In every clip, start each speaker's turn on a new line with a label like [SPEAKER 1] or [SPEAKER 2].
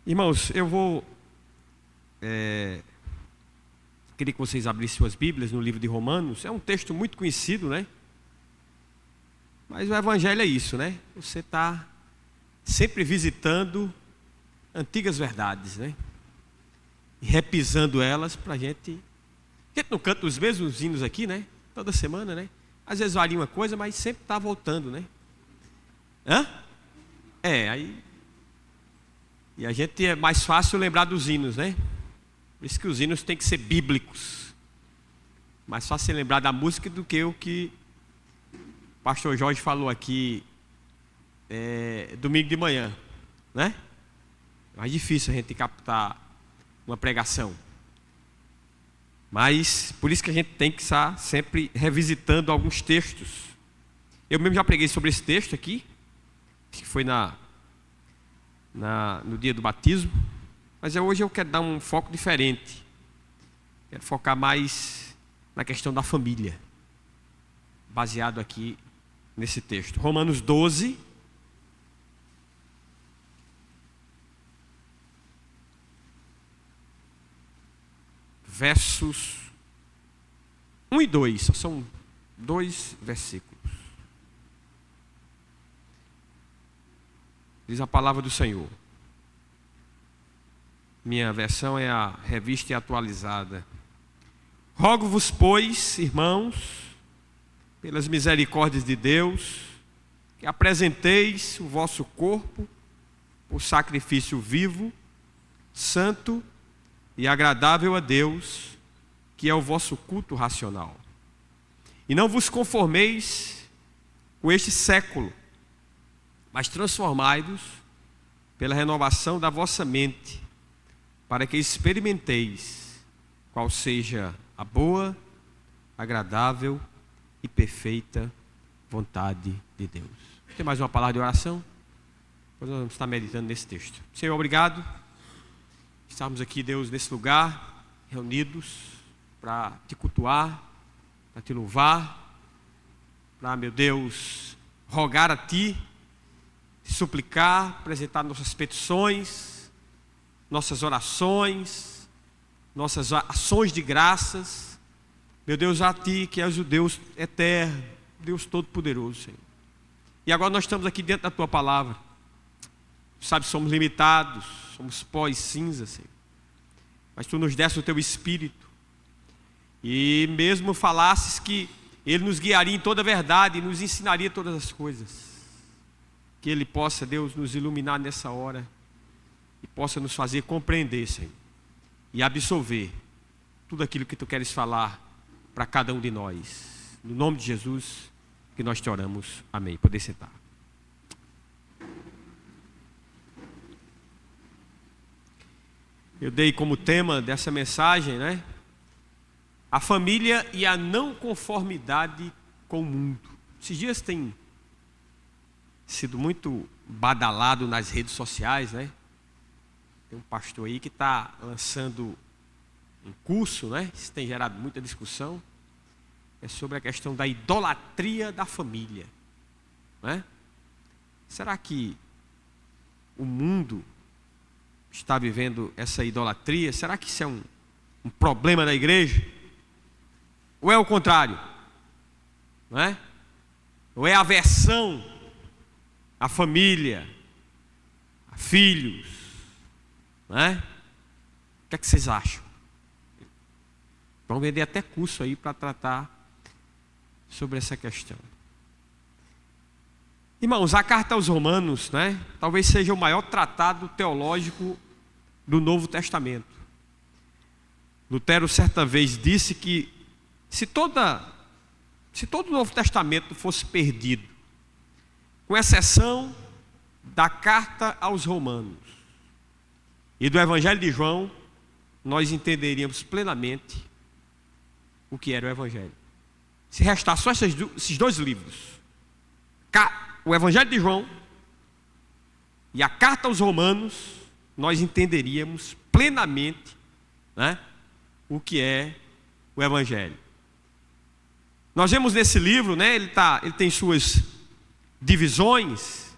[SPEAKER 1] Irmãos, eu vou... queria que vocês abrissem suas Bíblias no livro de Romanos. É um texto muito conhecido, né? Mas o Evangelho é isso, né? Você está sempre visitando antigas verdades, né? E repisando elas para a gente não canta os mesmos hinos aqui, né? Toda semana, né? Às vezes varia uma coisa, mas sempre está voltando, né? Aí... E a gente é mais fácil lembrar dos hinos, né? Por isso que os hinos têm que ser bíblicos. Mais fácil lembrar da música do que o que o pastor Jorge falou aqui domingo de manhã, né? É mais difícil a gente captar uma pregação. Mas por isso que a gente tem que estar sempre revisitando alguns textos. Eu mesmo já preguei sobre esse texto aqui, que foi no dia do batismo, mas hoje eu quero dar um foco diferente. Quero focar mais na questão da família, baseado aqui nesse texto. Romanos 12, versos 1 e 2, só são 2 versículos. Diz a palavra do Senhor. Minha versão é a Revista e Atualizada. Rogo-vos, pois, irmãos, pelas misericórdias de Deus, que apresenteis o vosso corpo por sacrifício vivo, santo e agradável a Deus, que é o vosso culto racional. E não vos conformeis com este século, mas transformai-vos pela renovação da vossa mente, para que experimenteis qual seja a boa, agradável e perfeita vontade de Deus. Tem mais uma palavra de oração? Depois nós vamos estar meditando nesse texto. Senhor, obrigado. Estamos aqui, Deus, nesse lugar, reunidos para te cultuar, para te louvar, para, meu Deus, rogar a ti, suplicar, apresentar nossas petições, nossas orações, nossas ações de graças, meu Deus, a ti que és o Deus eterno, Deus todo-poderoso, Senhor. E agora nós estamos aqui dentro da tua palavra. Sabe, somos limitados, somos pó e cinza, Senhor, mas tu nos deste o teu Espírito, e mesmo falasses que Ele nos guiaria em toda a verdade e nos ensinaria todas as coisas. Que Ele possa, Deus, nos iluminar nessa hora e possa nos fazer compreender, Senhor, e absolver tudo aquilo que Tu queres falar para cada um de nós. No nome de Jesus que nós te oramos. Amém. Poder sentar. Eu dei como tema dessa mensagem, né? A família e a não conformidade com o mundo. Esses dias tem sido muito badalado nas redes sociais, né? Tem um pastor aí que está lançando um curso, né? Isso tem gerado muita discussão. É sobre a questão da idolatria da família, né? Será que o mundo está vivendo essa idolatria? Será que isso é um problema da igreja? Ou é o contrário? Não é? Ou é a aversão à família, a filhos, não é? O que é que vocês acham? Vão vender até curso aí para tratar sobre essa questão. Irmãos, a carta aos Romanos, né, talvez seja o maior tratado teológico do Novo Testamento. Lutero certa vez disse que se todo o Novo Testamento fosse perdido, com exceção da carta aos Romanos e do Evangelho de João, nós entenderíamos plenamente o que era o Evangelho. Se restar só esses dois livros, o Evangelho de João e a carta aos Romanos, nós entenderíamos plenamente, né, o que é o Evangelho. Nós vemos nesse livro, né, ele tem suas divisões.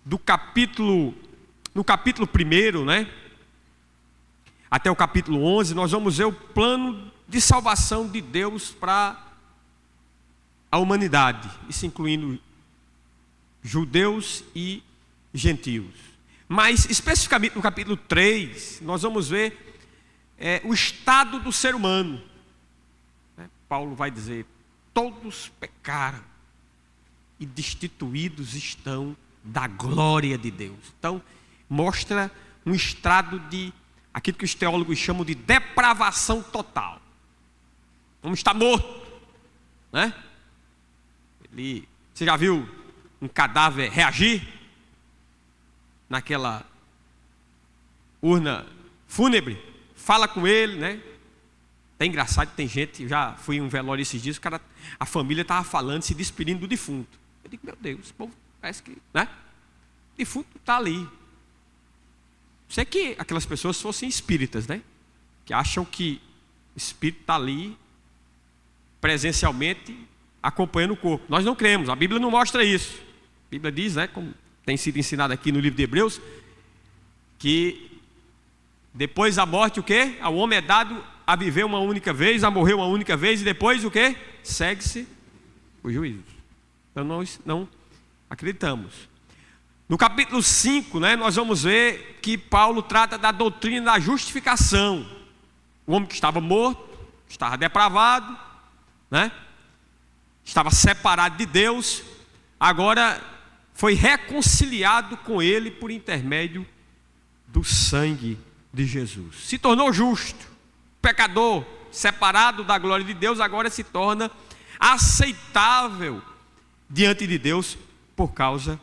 [SPEAKER 1] Do capítulo no capítulo 1, né, até o capítulo 11, nós vamos ver o plano de salvação de Deus para a humanidade, isso incluindo judeus e gentios. Mas especificamente no capítulo 3, nós vamos ver o estado do ser humano. Paulo vai dizer: todos pecaram e destituídos estão da glória de Deus. Então mostra um estado de aquilo que os teólogos chamam de depravação total. Vamos estar morto, né? Você já viu um cadáver reagir naquela urna fúnebre? Fala com ele, né? É engraçado, tem gente, eu já fui em um velório esses dias, a família estava falando, se despedindo do defunto. Eu digo: meu Deus, esse povo parece que, né? O defunto está ali. Sei que aquelas pessoas fossem espíritas, né? Que acham que o espírito está ali presencialmente acompanhando o corpo. Nós não cremos, a Bíblia não mostra isso. A Bíblia diz, né, como tem sido ensinado aqui no livro de Hebreus, que depois da morte o quê? Ao homem é dado a viver uma única vez, a morrer uma única vez, e depois o quê? Segue-se o juízo. Então nós não acreditamos. No capítulo 5, né, nós vamos ver que Paulo trata da doutrina da justificação. O homem que estava morto, estava depravado, né, estava separado de Deus, agora foi reconciliado com Ele por intermédio do sangue de Jesus. Se tornou justo. Pecador, separado da glória de Deus, agora se torna aceitável diante de Deus por causa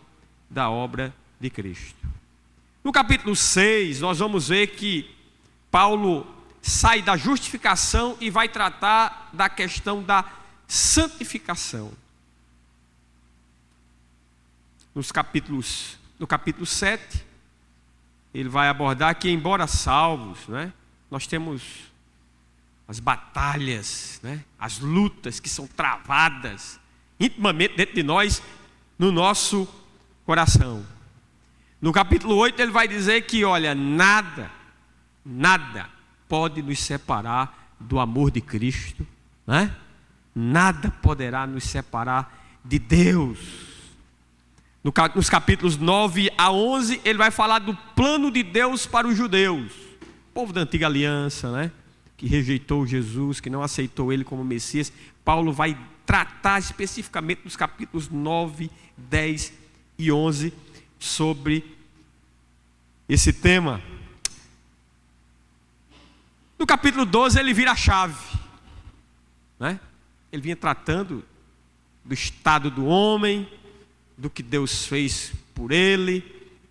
[SPEAKER 1] da obra de Cristo. No capítulo 6, nós vamos ver que Paulo sai da justificação e vai tratar da questão da santificação. No capítulo 7, ele vai abordar que, embora salvos, né, nós temos as batalhas, né, as lutas que são travadas intimamente dentro de nós, no nosso coração. No capítulo 8 ele vai dizer que, olha, nada pode nos separar do amor de Cristo, né? Nada poderá nos separar de Deus. Nos capítulos 9 a 11 ele vai falar do plano de Deus para os judeus, povo da antiga aliança, né, que rejeitou Jesus, que não aceitou Ele como Messias. Paulo vai tratar especificamente nos capítulos 9, 10 e 11 sobre esse tema. No capítulo 12 ele vira a chave, né? Ele vinha tratando do estado do homem, do que Deus fez por ele,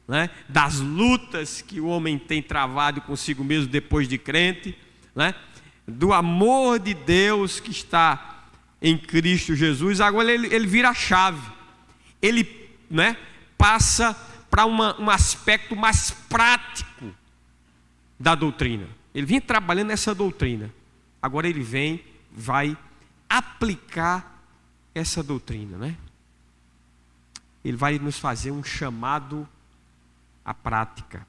[SPEAKER 1] né? Das lutas que o homem tem travado consigo mesmo depois de crente, né? Do amor de Deus que está em Cristo Jesus. Agora ele vira a chave, ele, né, passa para um aspecto mais prático da doutrina. Ele vinha trabalhando nessa doutrina, agora ele vai aplicar essa doutrina, né? Ele vai nos fazer um chamado à prática.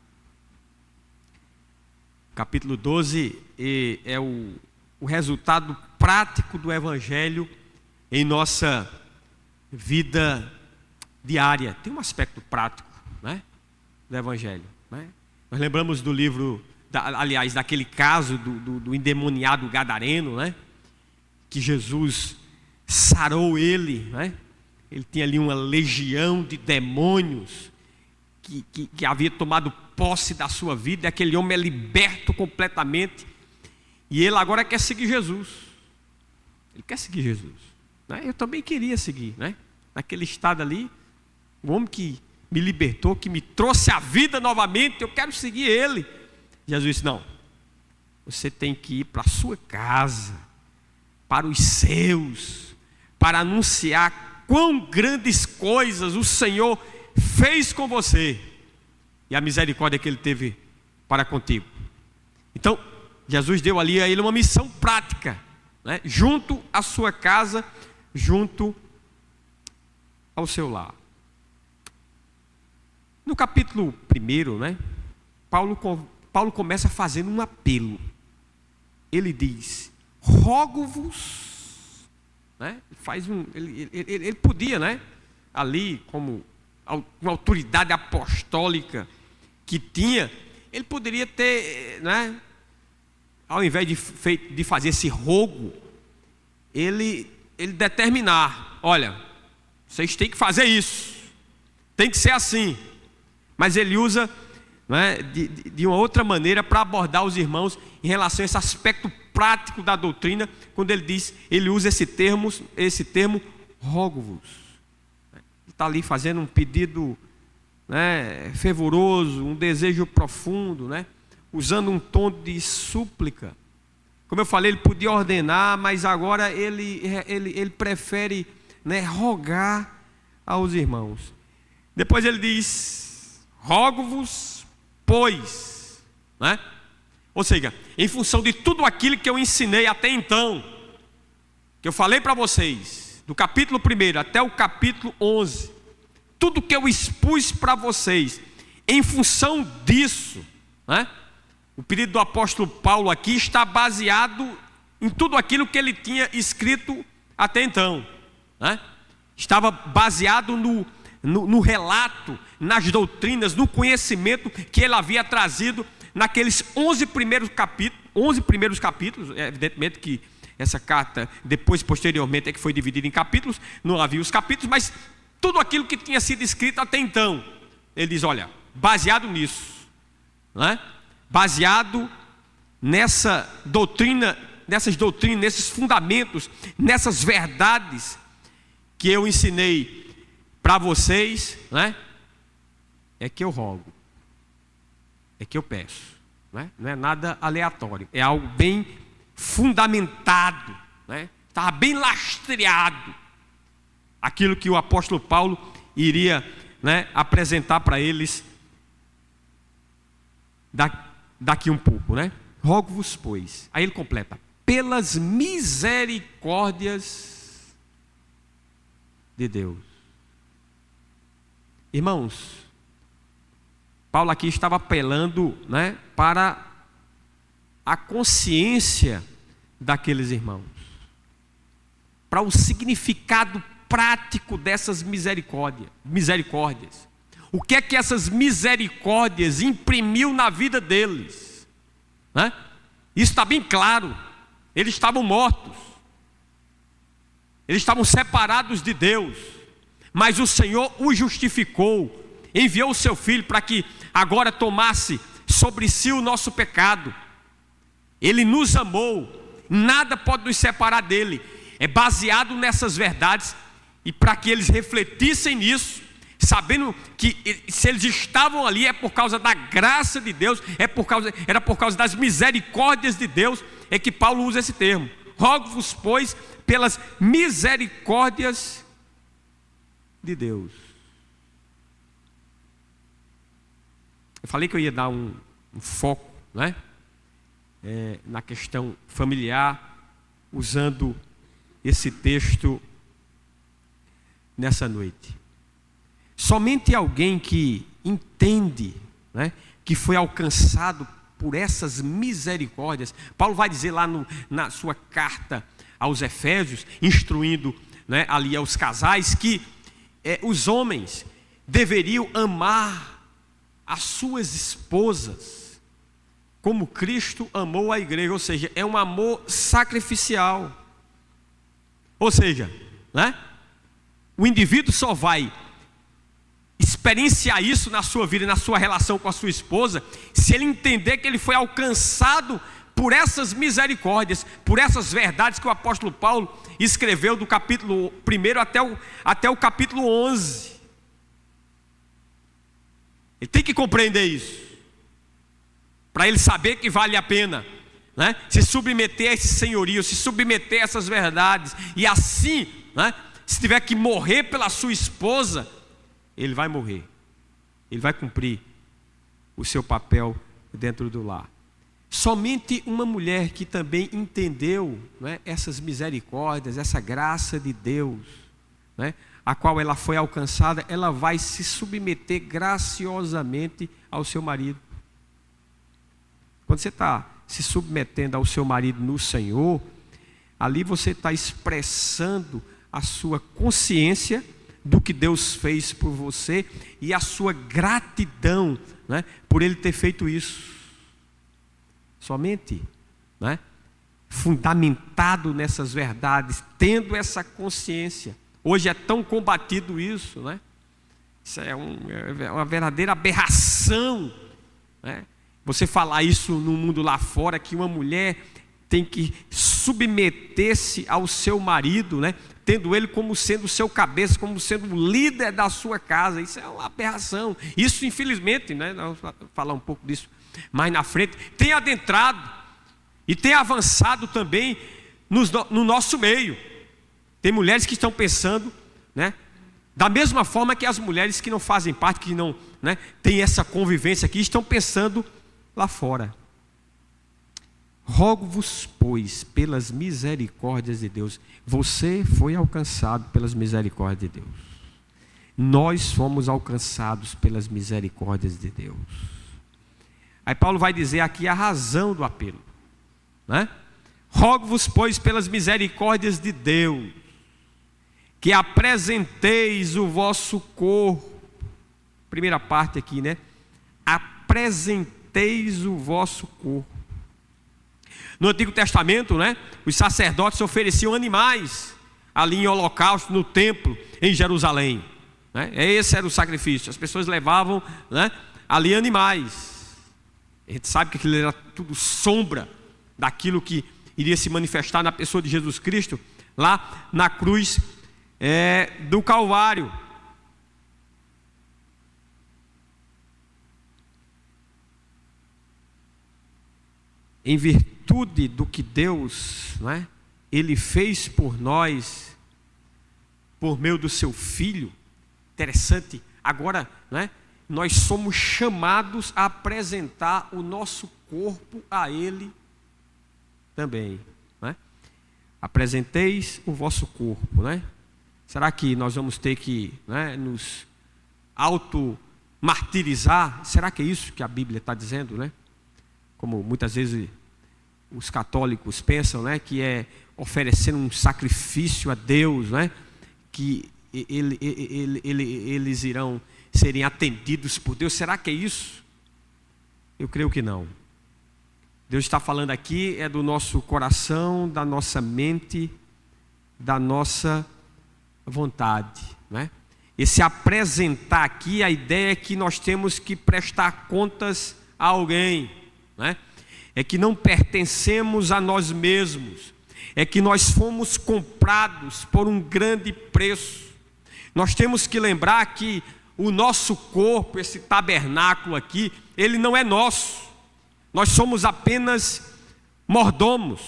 [SPEAKER 1] Capítulo 12 é o resultado prático do Evangelho em nossa vida diária. Tem um aspecto prático, né, do Evangelho, né? Nós lembramos do livro, daquele caso do endemoniado gadareno, né, que Jesus sarou ele, né? Ele tinha ali uma legião de demônios que havia tomado posse da sua vida, e aquele homem é liberto completamente, e ele agora quer seguir Jesus. Ele quer seguir Jesus, né? Eu também queria seguir, né? Naquele estado ali, o homem que me libertou, que me trouxe a vida novamente, eu quero seguir ele. Jesus disse: não, você tem que ir para a sua casa, para os seus, para anunciar quão grandes coisas o Senhor fez com você e a misericórdia que Ele teve para contigo. Então, Jesus deu ali a ele uma missão prática, né? Junto à sua casa, junto ao seu lar. No capítulo 1, né, Paulo começa fazendo um apelo. Ele diz: rogo-vos, né? Ele podia, né, ali, como uma autoridade apostólica que tinha, ele poderia ter, né, ao invés de fazer esse rogo, ele determinar: olha, vocês têm que fazer isso, tem que ser assim. Mas ele usa, né, de uma outra maneira para abordar os irmãos em relação a esse aspecto prático da doutrina, quando ele usa esse termo rogo-vos. Ele está ali fazendo um pedido, né, fervoroso, um desejo profundo, né, usando um tom de súplica. Como eu falei, ele podia ordenar, mas agora ele prefere, né, rogar aos irmãos. Depois ele diz: rogo-vos, pois, né? Ou seja, em função de tudo aquilo que eu ensinei até então, que eu falei para vocês, do capítulo 1 até o capítulo 11, tudo que eu expus para vocês, em função disso, né? O pedido do apóstolo Paulo aqui está baseado em tudo aquilo que ele tinha escrito até então, né? Estava baseado no relato, nas doutrinas, no conhecimento que ele havia trazido naqueles 11 primeiros capítulos. Evidentemente que essa carta, depois, posteriormente, é que foi dividida em capítulos, não havia os capítulos, mas tudo aquilo que tinha sido escrito até então, ele diz: olha, baseado nisso, né? Baseado nessa doutrina, nessas doutrinas, nesses fundamentos, nessas verdades que eu ensinei para vocês, né? É que eu rogo, é que eu peço, né? Não é nada aleatório, é algo bem fundamentado, né? Estava bem lastreado aquilo que o apóstolo Paulo iria, né, apresentar para eles daqui um pouco, né? Rogo-vos, pois. Aí ele completa: pelas misericórdias de Deus. Irmãos, Paulo aqui estava apelando, né, para a consciência daqueles irmãos, para o significado prático dessas misericórdias. O que é que essas misericórdias imprimiu na vida deles, né? Isso está bem claro. Eles estavam mortos, eles estavam separados de Deus, mas o Senhor os justificou, enviou o seu Filho para que agora tomasse sobre si o nosso pecado. Ele nos amou, nada pode nos separar dele. É baseado nessas verdades, e para que eles refletissem nisso, sabendo que se eles estavam ali é por causa da graça de Deus, era por causa das misericórdias de Deus, é que Paulo usa esse termo: rogo-vos, pois, pelas misericórdias de Deus. Eu falei que eu ia dar um foco, né, na questão familiar, usando esse texto nessa noite. Somente alguém que entende, né, que foi alcançado por essas misericórdias. Paulo vai dizer lá na sua carta aos Efésios, instruindo, né, ali aos casais, que os homens deveriam amar as suas esposas como Cristo amou a igreja, ou seja, é um amor sacrificial. Ou seja, né, o indivíduo só vai experienciar isso na sua vida, na sua relação com a sua esposa, se ele entender que ele foi alcançado por essas misericórdias, por essas verdades que o apóstolo Paulo escreveu do capítulo 1 até o capítulo 11. Ele tem que compreender isso, para ele saber que vale a pena, né, se submeter a esse senhorio, se submeter a essas verdades, e assim, né, se tiver que morrer pela sua esposa, ele vai morrer, ele vai cumprir o seu papel dentro do lar. Somente uma mulher que também entendeu, né, essas misericórdias, essa graça de Deus, né, a qual ela foi alcançada, ela vai se submeter graciosamente ao seu marido. Quando você está se submetendo ao seu marido no Senhor, ali você está expressando a sua consciência do que Deus fez por você e a sua gratidão, né, por Ele ter feito isso. Somente, né, fundamentado nessas verdades, tendo essa consciência. Hoje é tão combatido isso, né? Isso é uma verdadeira aberração, né? Você falar isso no mundo lá fora, que uma mulher tem que submeter-se ao seu marido, né, tendo ele como sendo o seu cabeça, como sendo o líder da sua casa. Isso é uma aberração. Isso, infelizmente, né, nós vamos falar um pouco disso mais na frente, tem adentrado e tem avançado também no nosso meio. Tem mulheres que estão pensando, né, da mesma forma que as mulheres que não fazem parte, que não, né, têm essa convivência aqui, estão pensando lá fora. Rogo-vos, pois, pelas misericórdias de Deus. Você foi alcançado pelas misericórdias de Deus. Nós fomos alcançados pelas misericórdias de Deus. Aí Paulo vai dizer aqui a razão do apelo, né? Rogo-vos, pois, pelas misericórdias de Deus, que apresenteis o vosso corpo. Primeira parte aqui, né? Apresenteis o vosso corpo. No Antigo Testamento, né, os sacerdotes ofereciam animais ali em holocausto no templo em Jerusalém, né? Esse era o sacrifício. As pessoas levavam, né, ali animais. A gente sabe que aquilo era tudo sombra daquilo que iria se manifestar na pessoa de Jesus Cristo lá na cruz do Calvário. Em virtude do que Deus, né, Ele fez por nós, por meio do seu Filho. Interessante, agora, né, nós somos chamados a apresentar o nosso corpo a Ele também, né? Apresenteis o vosso corpo, né? Será que nós vamos ter que, né, nos auto-martirizar? Será que é isso que a Bíblia está dizendo, né? Como muitas vezes os católicos pensam, né, que é oferecer um sacrifício a Deus, né, que eles irão serem atendidos por Deus. Será que é isso? Eu creio que não. Deus está falando aqui é do nosso coração, da nossa mente, da nossa vontade, né? Esse apresentar aqui, a ideia é que nós temos que prestar contas a alguém, né? É que não pertencemos a nós mesmos, é que nós fomos comprados por um grande preço. Nós temos que lembrar que o nosso corpo, esse tabernáculo aqui, ele não é nosso. Nós somos apenas mordomos.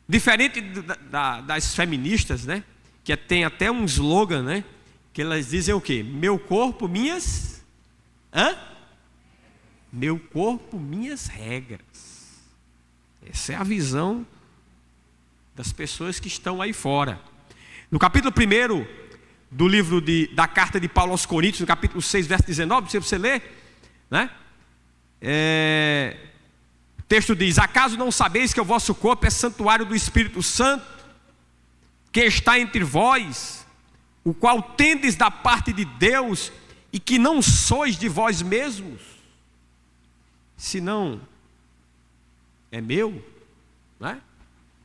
[SPEAKER 1] Diferente das feministas, né, que tem até um slogan, né, que elas dizem o quê? Meu corpo, minhas... Meu corpo, minhas regras. Essa é a visão das pessoas que estão aí fora. No capítulo 1 do livro da carta de Paulo aos Coríntios, no capítulo 6, verso 19, se você ler, né? O texto diz: acaso não sabeis que o vosso corpo é santuário do Espírito Santo, que está entre vós, o qual tendes da parte de Deus, e que não sois de vós mesmos? Se não é meu, né?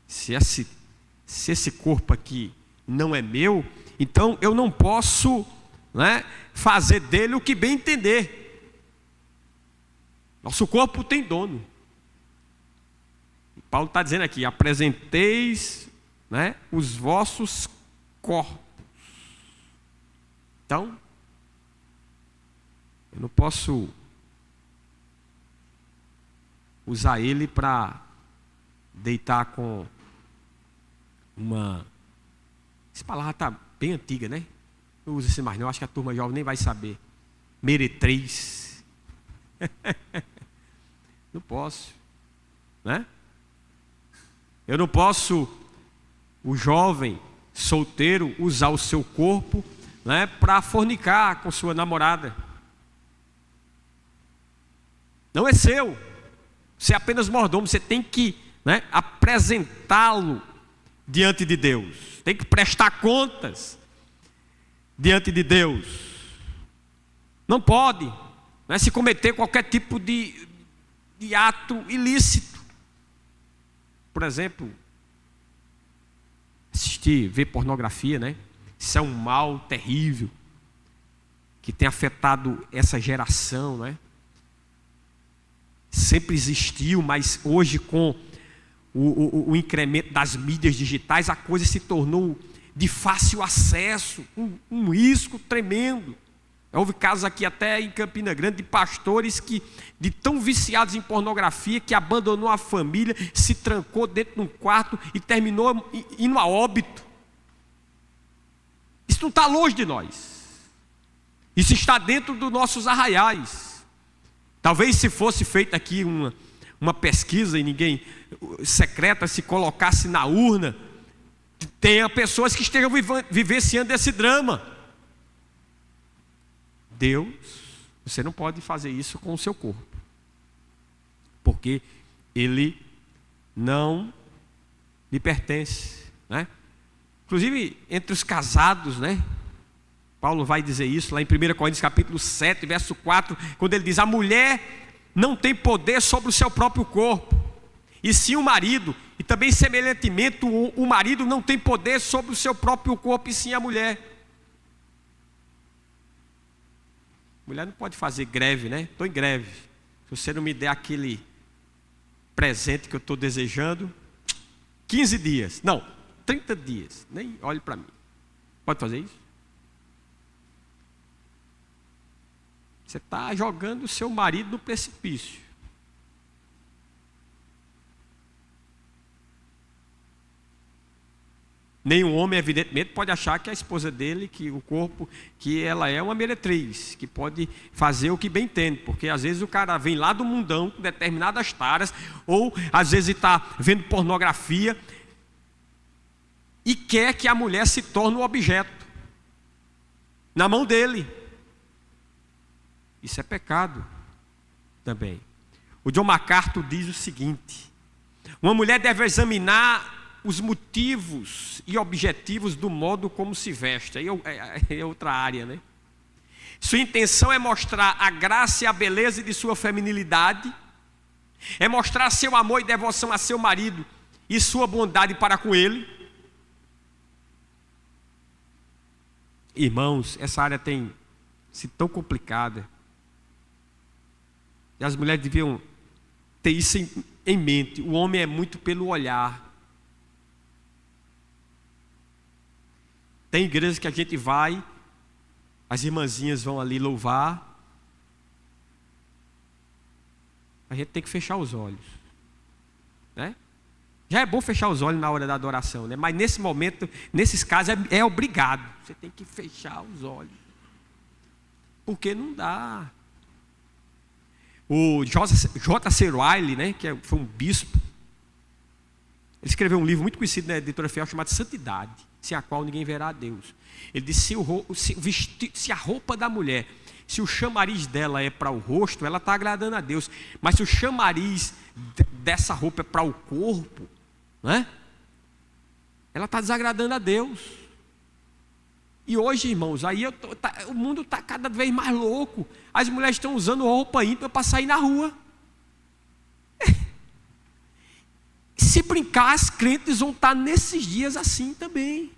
[SPEAKER 1] Se esse corpo aqui não é meu, então eu não posso, né, fazer dele o que bem entender. Nosso corpo tem dono. Paulo está dizendo aqui: apresenteis, né, os vossos corpos. Então, eu não posso usar ele para deitar com uma... Essa palavra está bem antiga, né? Não usa esse mais não, acho que a turma jovem nem vai saber. Meretriz. Não posso, né? Eu não posso, o jovem, solteiro usar o seu corpo, né, para fornicar com sua namorada. Não é seu. Você é apenas mordomo. Você tem que, né, apresentá-lo diante de Deus. Tem que prestar contas diante de Deus. Não pode, né, se cometer qualquer tipo de ato ilícito. Por exemplo, ver pornografia, né? Isso é um mal terrível que tem afetado essa geração, né? Sempre existiu, mas hoje com o incremento das mídias digitais, a coisa se tornou de fácil acesso, um risco tremendo. Houve casos aqui até em Campina Grande de pastores que, de tão viciados em pornografia, que abandonou a família, se trancou dentro de um quarto e terminou indo a óbito. Isso não está longe de nós. Isso está dentro dos nossos arraiais. Talvez se fosse feita aqui uma pesquisa e ninguém secreta se colocasse na urna, tenha pessoas que estejam vivenciando esse drama. Deus, você não pode fazer isso com o seu corpo, porque ele não lhe pertence, né? Inclusive entre os casados, né? Paulo vai dizer isso lá em 1 Coríntios capítulo 7, verso 4, quando ele diz: a mulher não tem poder sobre o seu próprio corpo, e sim o marido, e também semelhantemente o marido não tem poder sobre o seu próprio corpo, e sim a mulher. Mulher não pode fazer greve, né? Estou em greve. Se você não me der aquele presente que eu estou desejando, 15 dias, não, 30 dias, nem olhe para mim. Pode fazer isso? Você está jogando o seu marido no precipício. Nenhum homem, evidentemente, pode achar que a esposa dele, que o corpo, que ela é uma meretriz, que pode fazer o que bem entende, porque às vezes o cara vem lá do mundão com determinadas taras, ou às vezes está vendo pornografia e quer que a mulher se torne um objeto na mão dele. Isso é pecado também. O John MacArthur diz o seguinte: uma mulher deve examinar os motivos e objetivos do modo como se veste. Aí é outra área, né? Sua intenção é mostrar a graça e a beleza de sua feminilidade, é mostrar seu amor e devoção a seu marido e sua bondade para com ele. Irmãos, essa área tem sido tão complicada, e as mulheres deviam ter isso em mente. O homem é muito pelo olhar. Tem igrejas que a gente vai, as irmãzinhas vão ali louvar, a gente tem que fechar os olhos, né? Já é bom fechar os olhos na hora da adoração, né? Mas nesse momento, nesses casos, é obrigado. Você tem que fechar os olhos, porque não dá. O J.C. Ryle, né, que foi um bispo, ele escreveu um livro muito conhecido na editora Fiel chamado Santidade, sem a qual ninguém verá a Deus. Ele disse: se a roupa da mulher, se o chamariz dela é para o rosto, ela está agradando a Deus. Mas se o chamariz dessa roupa é para o corpo, né, ela está desagradando a Deus. E hoje, irmãos, o mundo está cada vez mais louco. As mulheres estão usando roupa íntima para sair na rua. Se brincar, as crentes vão estar nesses dias assim também.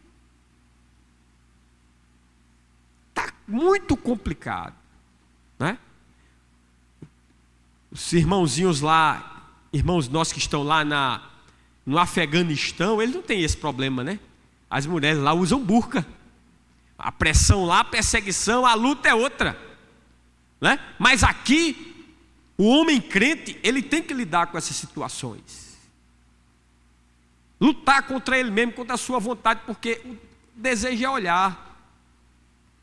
[SPEAKER 1] Está muito complicado, né? Os irmãozinhos lá, irmãos nossos que estão lá no Afeganistão, eles não têm esse problema, né? As mulheres lá usam burca. A pressão lá, a perseguição, a luta é outra, né? Mas aqui, o homem crente, ele tem que lidar com essas situações. Lutar contra ele mesmo, contra a sua vontade, porque o desejo é olhar,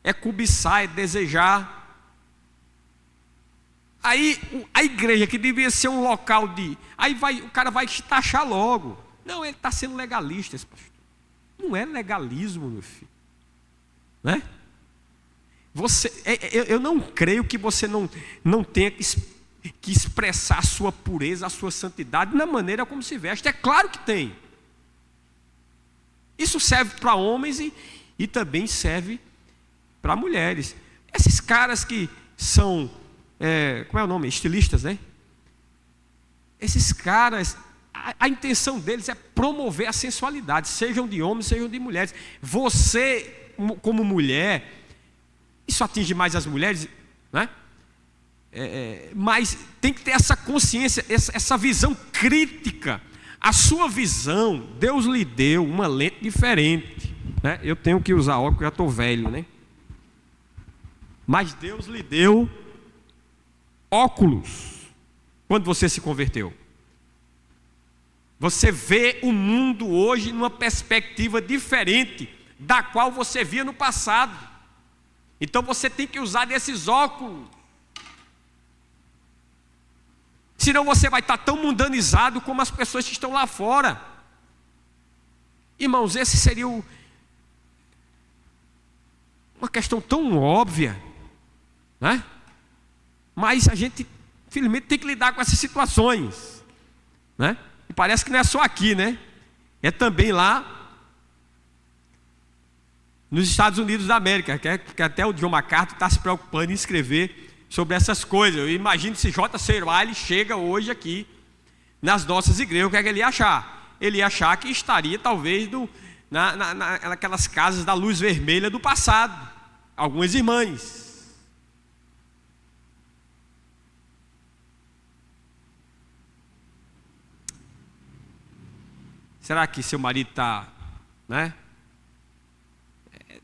[SPEAKER 1] é cobiçar, é desejar. Aí a igreja, que devia ser um local o cara vai taxar logo. Não, ele está sendo legalista, esse pastor. Não é legalismo, meu filho. Né? Eu não creio que você não tenha que expressar a sua pureza, a sua santidade na maneira como se veste. É claro que tem. Isso serve para homens e também serve para mulheres. Esses caras que são, como é o nome? Estilistas, né? Esses caras, a intenção deles é promover a sensualidade, sejam de homens, sejam de mulheres. Você, como mulher, isso atinge mais as mulheres, né? Mas tem que ter essa consciência, essa visão crítica. A sua visão, Deus lhe deu uma lente diferente, né? Eu tenho que usar óculos, eu já estou velho, né? Mas Deus lhe deu óculos quando você se converteu. Você vê o mundo hoje numa perspectiva diferente da qual você via no passado. Então você tem que usar desses óculos. Senão você vai estar tão mundanizado como as pessoas que estão lá fora. Irmãos, esse seria uma questão tão óbvia, né? Mas a gente, infelizmente, tem que lidar com essas situações, né? E parece que não é só aqui, né? É também lá nos Estados Unidos da América, que até o John MacArthur está se preocupando em escrever sobre essas coisas. Eu imagino se J.C. Ryle chega hoje aqui nas nossas igrejas, o que é que ele ia achar? Ele ia achar que estaria talvez naquelas casas da luz vermelha do passado, algumas irmãs. Será que seu marido está, né?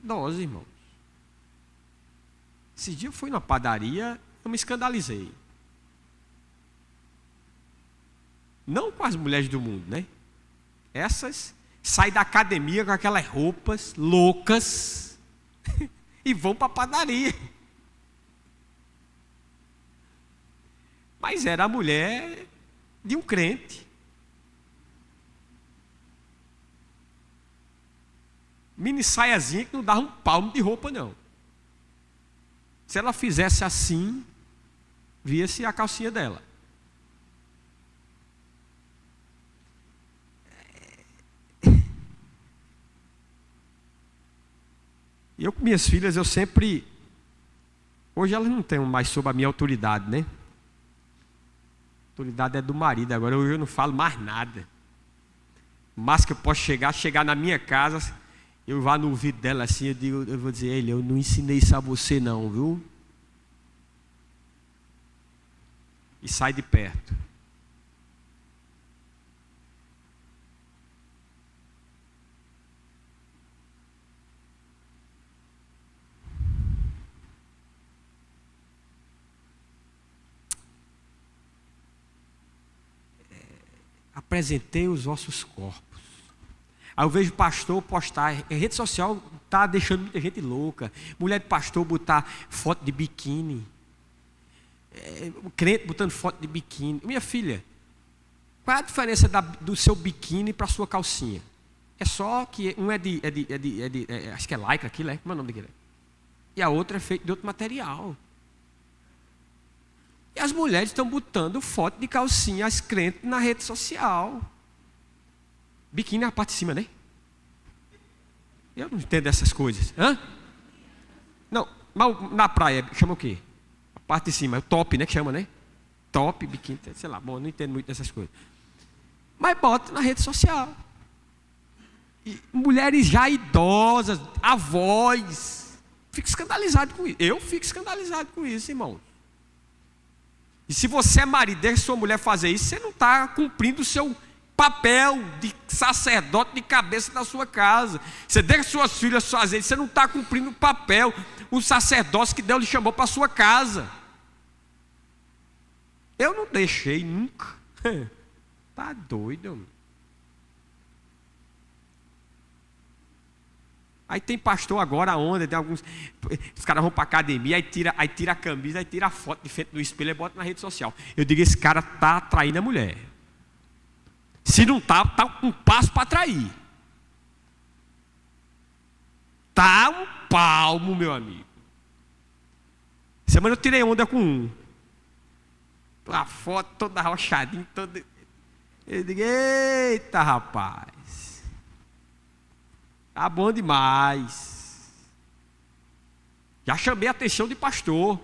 [SPEAKER 1] Nós, irmãos. Esse dia eu fui na padaria, eu me escandalizei. Não com as mulheres do mundo, né? Essas saem da academia com aquelas roupas loucas e vão para a padaria. Mas era a mulher de um crente. Mini saiazinha que não dava um palmo de roupa, não. Se ela fizesse assim, via-se a calcinha dela. E eu com minhas filhas, eu sempre... Hoje elas não têm mais sob a minha autoridade, né? A autoridade é do marido, agora eu não falo mais nada. Mas que eu posso chegar na minha casa... Eu vá no ouvido dela assim, eu vou dizer, eu não ensinei isso a você não, viu? E sai de perto. Apresentei os vossos corpos. Aí eu vejo pastor postar, rede social está deixando muita gente louca. Mulher de pastor botar foto de biquíni. Crente botando foto de biquíni. Minha filha, qual é a diferença do seu biquíni para a sua calcinha? É só que um acho que é lycra aquilo, como é o nome daquilo? E a outra é feita de outro material. E as mulheres estão botando foto de calcinha, as crentes, na rede social. Biquíni é a parte de cima, né? Eu não entendo essas coisas. Hã? Não, mas na praia chama o quê? A parte de cima, é o top, né? Que chama, né? Top, biquíni, sei lá. Bom, eu não entendo muito dessas coisas. Mas bota na rede social. E mulheres já idosas, avós. Fico escandalizado com isso. Eu fico escandalizado com isso, irmão. E se você é marido, deixa sua mulher fazer isso, você não está cumprindo o seu papel de sacerdote de cabeça da sua casa. Você deixa suas filhas fazerem, você não está cumprindo o papel, o sacerdócio que Deus lhe chamou para a sua casa. Eu não deixei nunca. Tá doido, mano. Aí tem pastor agora, a onda, tem alguns. Os caras vão para a academia, aí tira a camisa, aí tira a foto de frente do espelho e bota na rede social. Eu digo, esse cara está atraindo a mulher. Se não está, está um passo para atrair. Tá um palmo, meu amigo. Semana eu tirei onda com um. A foto toda arrochadinha, toda... Eu digo, eita rapaz, tá bom demais. Já chamei a atenção de pastor.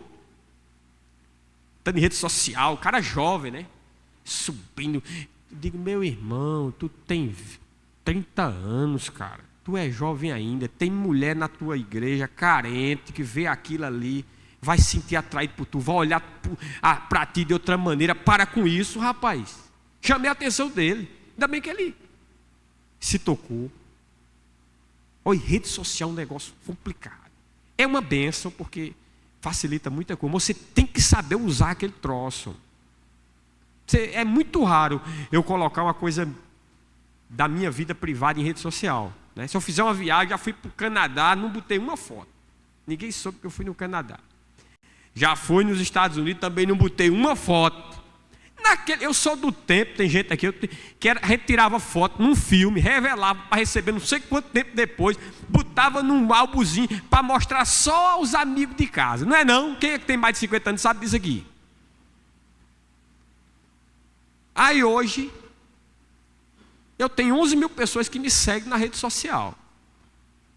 [SPEAKER 1] Tá em rede social, cara jovem, né? Subindo. Eu digo, meu irmão, tu tem 30 anos, cara. Tu é jovem ainda. Tem mulher na tua igreja carente que vê aquilo ali, vai se sentir atraído por tu, vai olhar para ti de outra maneira. Para com isso, rapaz. Chamei a atenção dele. Ainda bem que ele se tocou. Olha, rede social é um negócio complicado. É uma bênção porque facilita muita coisa. Você tem que saber usar aquele troço. É muito raro eu colocar uma coisa da minha vida privada em rede social, né? Se eu fizer uma viagem, já fui para o Canadá, não botei uma foto. Ninguém soube que eu fui no Canadá. Já fui nos Estados Unidos, também não botei uma foto. Eu sou do tempo, tem gente aqui que retirava foto num filme, revelava para receber não sei quanto tempo depois, botava num álbumzinho para mostrar só aos amigos de casa. Não é não? Quem é que tem mais de 50 anos sabe disso aqui? Aí hoje, eu tenho 11 mil pessoas que me seguem na rede social.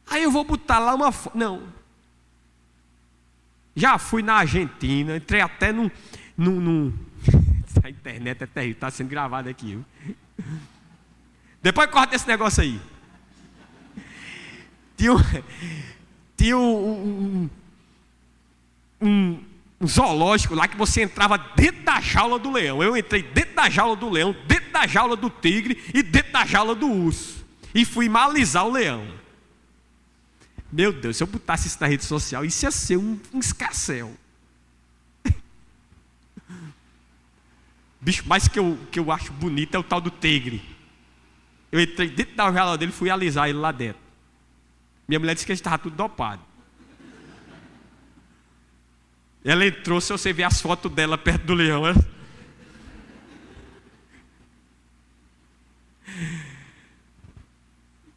[SPEAKER 1] Aí eu vou botar lá uma foto. Não. Já fui na Argentina, entrei até num a internet é terrível, está sendo gravado aqui. Viu? Depois corta esse negócio aí. Tinha um zoológico lá que você entrava dentro da jaula do leão. Eu entrei dentro da jaula do leão, dentro da jaula do tigre e dentro da jaula do urso. E fui malisar o leão. Meu Deus, se eu botasse isso na rede social, isso ia ser um escarcéu. Bicho, mais que eu acho bonito é o tal do tigre. Eu entrei dentro da jaula dele e fui alisar ele lá dentro. Minha mulher disse que ele estava tudo dopado. Ela entrou, se você ver as fotos dela perto do leão.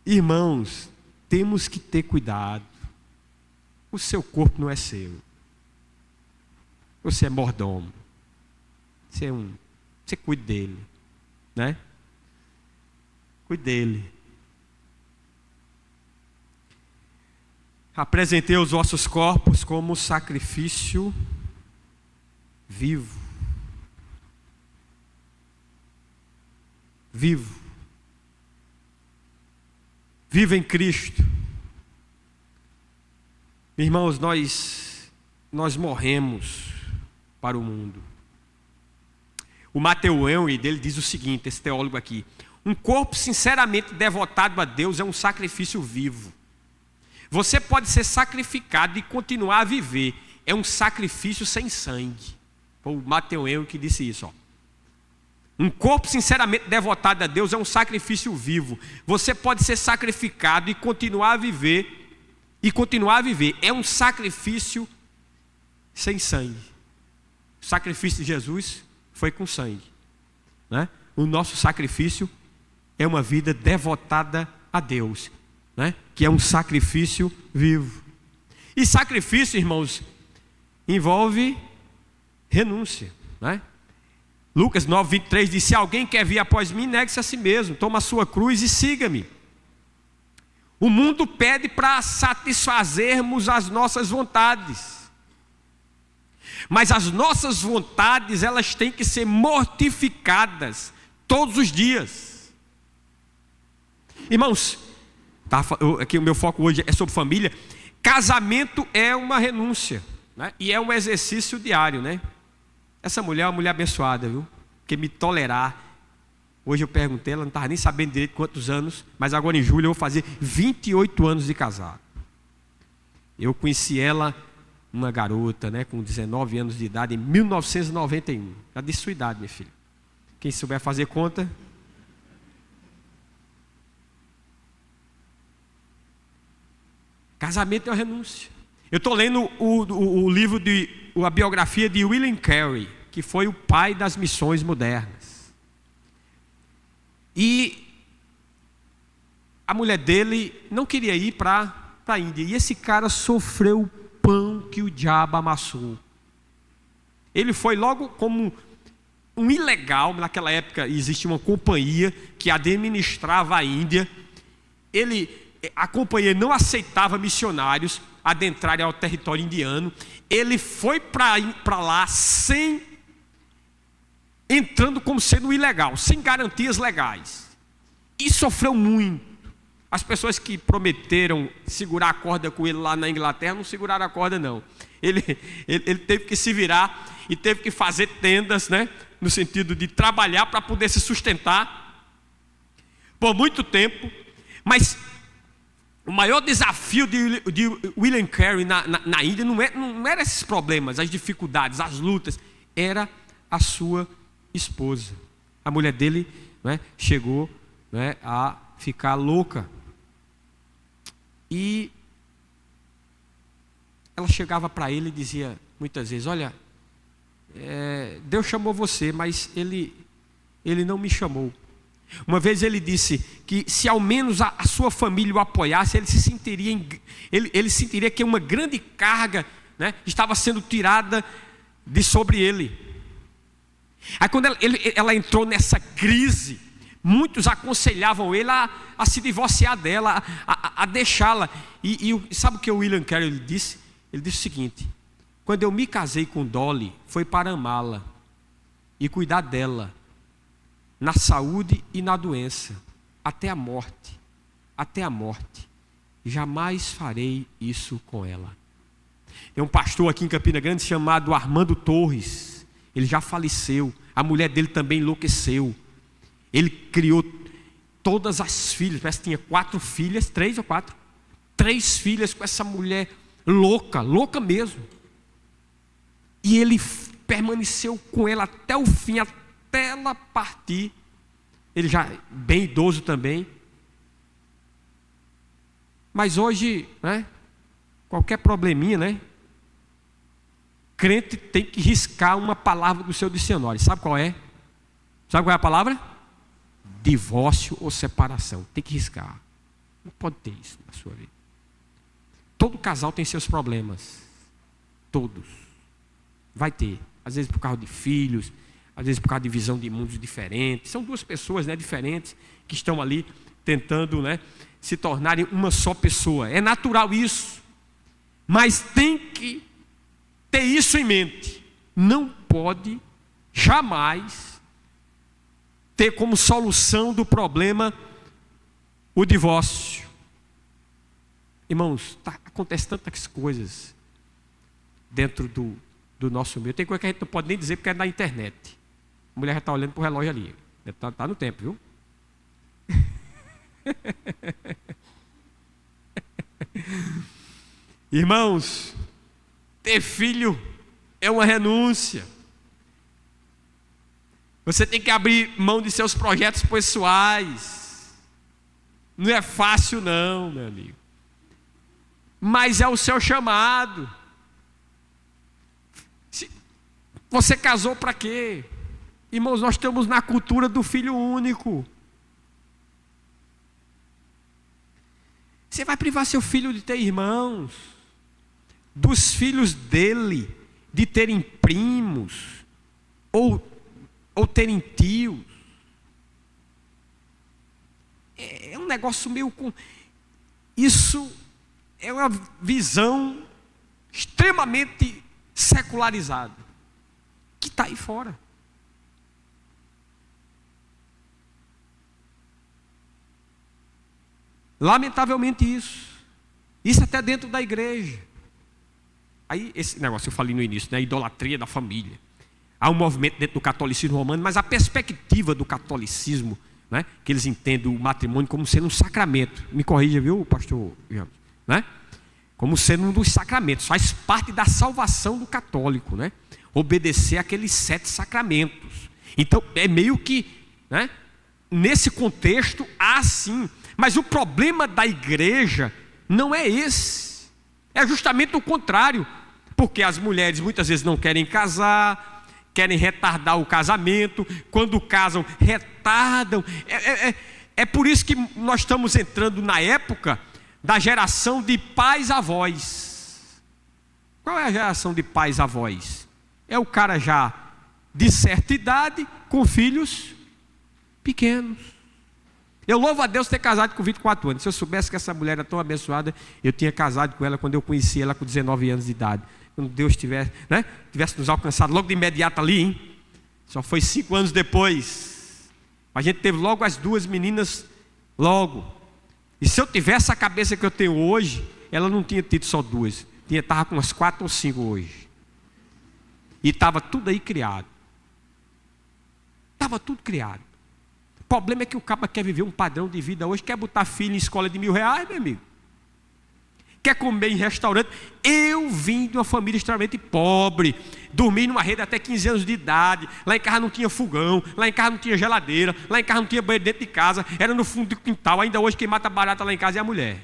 [SPEAKER 1] Irmãos, temos que ter cuidado. O seu corpo não é seu. Você é mordomo. Você cuida dele, né? Cuide dele. Apresentei os vossos corpos como sacrifício vivo. Vivo. Viva em Cristo. Irmãos, nós morremos para o mundo. O Matthew Henry, dele diz o seguinte, esse teólogo aqui: um corpo sinceramente devotado a Deus é um sacrifício vivo. Você pode ser sacrificado e continuar a viver. É um sacrifício sem sangue. Foi o Matthew Henry que disse isso. Ó. Um corpo sinceramente devotado a Deus é um sacrifício vivo. Você pode ser sacrificado e continuar a viver. É um sacrifício sem sangue. O sacrifício de Jesus foi com sangue, né? O nosso sacrifício é uma vida devotada a Deus, né? Que é um sacrifício vivo. E sacrifício, irmãos, envolve renúncia, né? Lucas 9:23 diz: se alguém quer vir após mim, negue-se a si mesmo, toma a sua cruz e siga-me. O mundo pede para satisfazermos as nossas vontades. Mas as nossas vontades, elas têm que ser mortificadas todos os dias. Irmãos, aqui o meu foco hoje é sobre família. Casamento é uma renúncia, né? E é um exercício diário, né? Essa mulher é uma mulher abençoada, viu? Porque me tolerar. Hoje eu perguntei, ela não estava nem sabendo direito quantos anos, mas agora em julho eu vou fazer 28 anos de casado. Eu conheci ela, uma garota, né, com 19 anos de idade, em 1991. Já disse sua idade, minha filha. Quem souber fazer conta. Casamento é uma renúncia. Eu estou lendo o livro a biografia de William Carey, que foi o pai das missões modernas. E a mulher dele não queria ir para a Índia. E esse cara sofreu o pão que o diabo amassou. Ele foi logo como um ilegal. Naquela época existia uma companhia que administrava a Índia. A companhia não aceitava missionários adentrarem ao território indiano. Ele foi para lá entrando como sendo ilegal, sem garantias legais, e sofreu muito. As pessoas que prometeram segurar a corda com ele lá na Inglaterra não seguraram a corda, não. Ele teve que se virar e teve que fazer tendas, né, no sentido de trabalhar para poder se sustentar por muito tempo. Mas o maior desafio de William Carey na Índia não era esses problemas, as dificuldades, as lutas, era a sua esposa. A mulher dele, né, chegou, né, a ficar louca. E ela chegava para ele e dizia muitas vezes: olha, Deus chamou você, mas ele não me chamou. Uma vez ele disse que se ao menos a sua família o apoiasse, ele sentiria que uma grande carga, né, estava sendo tirada de sobre ele. Aí quando ela entrou nessa crise, muitos aconselhavam ele a se divorciar dela, a deixá-la. E sabe o que o William Carey disse? Ele disse o seguinte: quando eu me casei com Dolly, foi para amá-la e cuidar dela, na saúde e na doença, até a morte. Até a morte. Jamais farei isso com ela. Tem um pastor aqui em Campina Grande chamado Armando Torres. Ele já faleceu. A mulher dele também enlouqueceu. Ele criou todas as filhas. Parece que tinha 4 filhas, 3 ou 4. 3 filhas com essa mulher louca, louca mesmo. E ele permaneceu com ela até o fim, até ela partir. Ele já bem idoso também. Mas hoje, né, qualquer probleminha, né, crente tem que riscar uma palavra do seu dicionário. Sabe qual é? Sabe qual é a palavra? Divórcio ou separação. Tem que riscar. Não pode ter isso na sua vida. Todo casal tem seus problemas. Todos. Vai ter. Às vezes por causa de filhos, às vezes por causa de visão de mundos diferentes. São 2 pessoas, né, diferentes, que estão ali tentando, né, se tornarem uma só pessoa. É natural isso. Mas tem que ter isso em mente. Não pode jamais ter como solução do problema o divórcio. Irmãos, acontece tantas coisas dentro do nosso meio. Tem coisa que a gente não pode nem dizer porque é na internet. A mulher já está olhando para o relógio ali. Está no tempo, viu? Irmãos, ter filho é uma renúncia. Você tem que abrir mão de seus projetos pessoais. Não é fácil não, meu amigo. Mas é o seu chamado. Você casou para quê? Irmãos, nós estamos na cultura do filho único. Você vai privar seu filho de ter irmãos, dos filhos dele, de terem primos, ou terem tios. É um negócio meio com... Isso é uma visão extremamente secularizada, que está aí fora. Lamentavelmente isso até dentro da igreja. Aí esse negócio eu falei no início, né, a idolatria da família. Há um movimento dentro do catolicismo romano, mas a perspectiva do catolicismo, né, que eles entendem o matrimônio como sendo um sacramento. Me corrija, viu, pastor? Né? Como sendo um dos sacramentos, faz parte da salvação do católico, né? Obedecer aqueles 7 sacramentos. Então é meio que, né, nesse contexto há sim. Mas o problema da igreja não é esse. É justamente o contrário. Porque as mulheres muitas vezes não querem casar, querem retardar o casamento. Quando casam, retardam. É por isso que nós estamos entrando na época da geração de pais avós. Qual é a geração de pais avós? É o cara já de certa idade, com filhos pequenos. Eu louvo a Deus ter casado com 24 anos. Se eu soubesse que essa mulher era tão abençoada, eu tinha casado com ela quando eu conheci ela com 19 anos de idade. Quando Deus tivesse nos alcançado logo de imediato ali, hein? Só foi 5 anos depois. A gente teve logo as 2 meninas, logo. E se eu tivesse a cabeça que eu tenho hoje, ela não tinha tido só 2. Estava com umas 4 ou 5 hoje. E estava tudo aí criado. Estava tudo criado. O problema é que o cara quer viver um padrão de vida hoje, quer botar filho em escola de R$1.000, meu amigo. Quer comer em restaurante. Eu vim de uma família extremamente pobre. Dormi numa rede até 15 anos de idade. Lá em casa não tinha fogão. Lá em casa não tinha geladeira. Lá em casa não tinha banheiro dentro de casa. Era no fundo do quintal. Ainda hoje quem mata barata lá em casa é a mulher.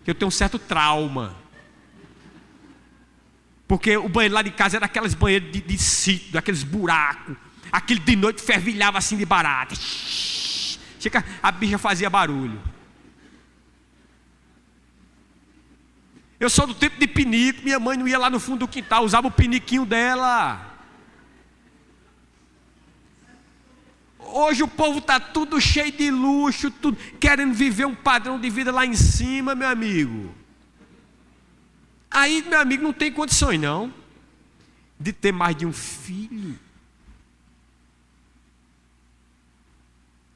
[SPEAKER 1] Eu tenho um certo trauma. Porque o banheiro lá de casa era aquelas banheiros de sítio, daqueles buracos. Aquele de noite fervilhava assim de barata. Chega, a bicha fazia barulho. Eu sou do tempo de pinico. Minha mãe não ia lá no fundo do quintal, usava o piniquinho dela. Hoje o povo está tudo cheio de luxo, tudo querendo viver um padrão de vida lá em cima, meu amigo. Aí, meu amigo, não tem condições não de ter mais de um filho.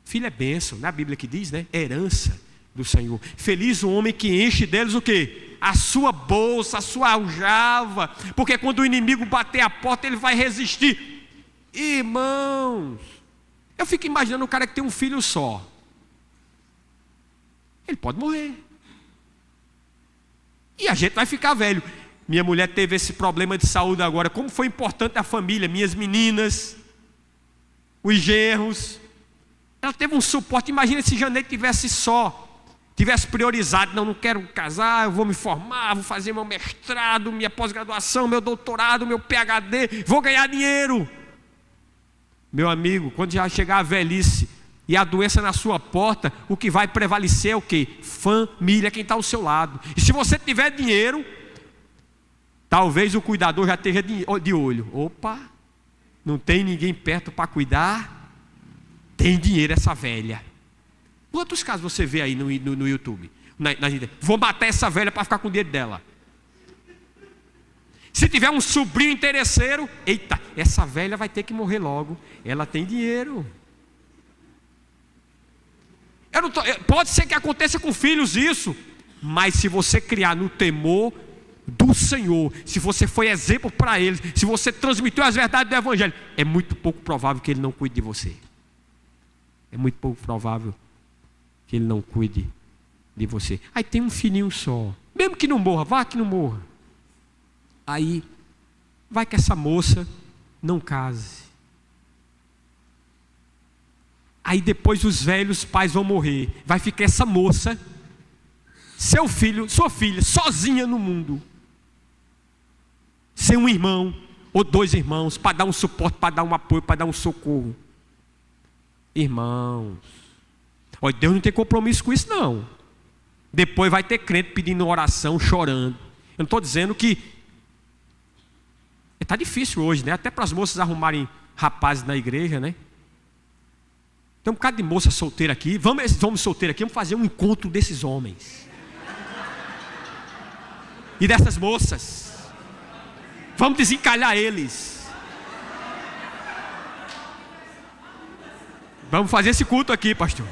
[SPEAKER 1] Filho é bênção, na Bíblia que diz, né? Herança do Senhor. Feliz o homem que enche deles o quê? A sua bolsa, a sua aljava. Porque quando o inimigo bater a porta, ele vai resistir. Irmãos, eu fico imaginando o cara que tem um filho só. Ele pode morrer. E a gente vai ficar velho. Minha mulher teve esse problema de saúde agora. Como foi importante a família, minhas meninas, os genros. Ela teve um suporte. Imagina se Janeiro tivesse só, tivesse priorizado. Não quero casar, eu vou me formar, vou fazer meu mestrado, minha pós-graduação, meu doutorado, meu PhD, vou ganhar dinheiro. Meu amigo, quando já chegar a velhice e a doença na sua porta, o que vai prevalecer é o quê? Família, quem está ao seu lado. E se você tiver dinheiro, talvez o cuidador já esteja de olho. Opa, não tem ninguém perto para cuidar? Tem dinheiro essa velha. Quantos casos você vê aí no YouTube? Vou matar essa velha para ficar com o dinheiro dela. Se tiver um sobrinho interesseiro, eita, essa velha vai ter que morrer logo. Ela tem dinheiro. Pode ser que aconteça com filhos isso, mas se você criar no temor do Senhor, se você foi exemplo para eles, se você transmitiu as verdades do Evangelho, é muito pouco provável que ele não cuide de você. É muito pouco provável que ele não cuide de você. Aí tem um filhinho só, mesmo que não morra, vá que não morra. Aí vai que essa moça não case. Aí depois os velhos pais vão morrer. Vai ficar essa moça, seu filho, sua filha, sozinha no mundo. Sem um irmão ou 2 irmãos para dar um suporte, para dar um apoio, para dar um socorro. Irmãos, olha, Deus não tem compromisso com isso não. Depois vai ter crente pedindo oração, chorando. Eu não estou dizendo que está difícil hoje, né? Até para as moças arrumarem rapazes na igreja, né? Tem um bocado de moça solteira aqui. Vamos, esses homens solteiros aqui, vamos fazer um encontro desses homens e dessas moças. Vamos desencalhar eles. Vamos fazer esse culto aqui, pastor.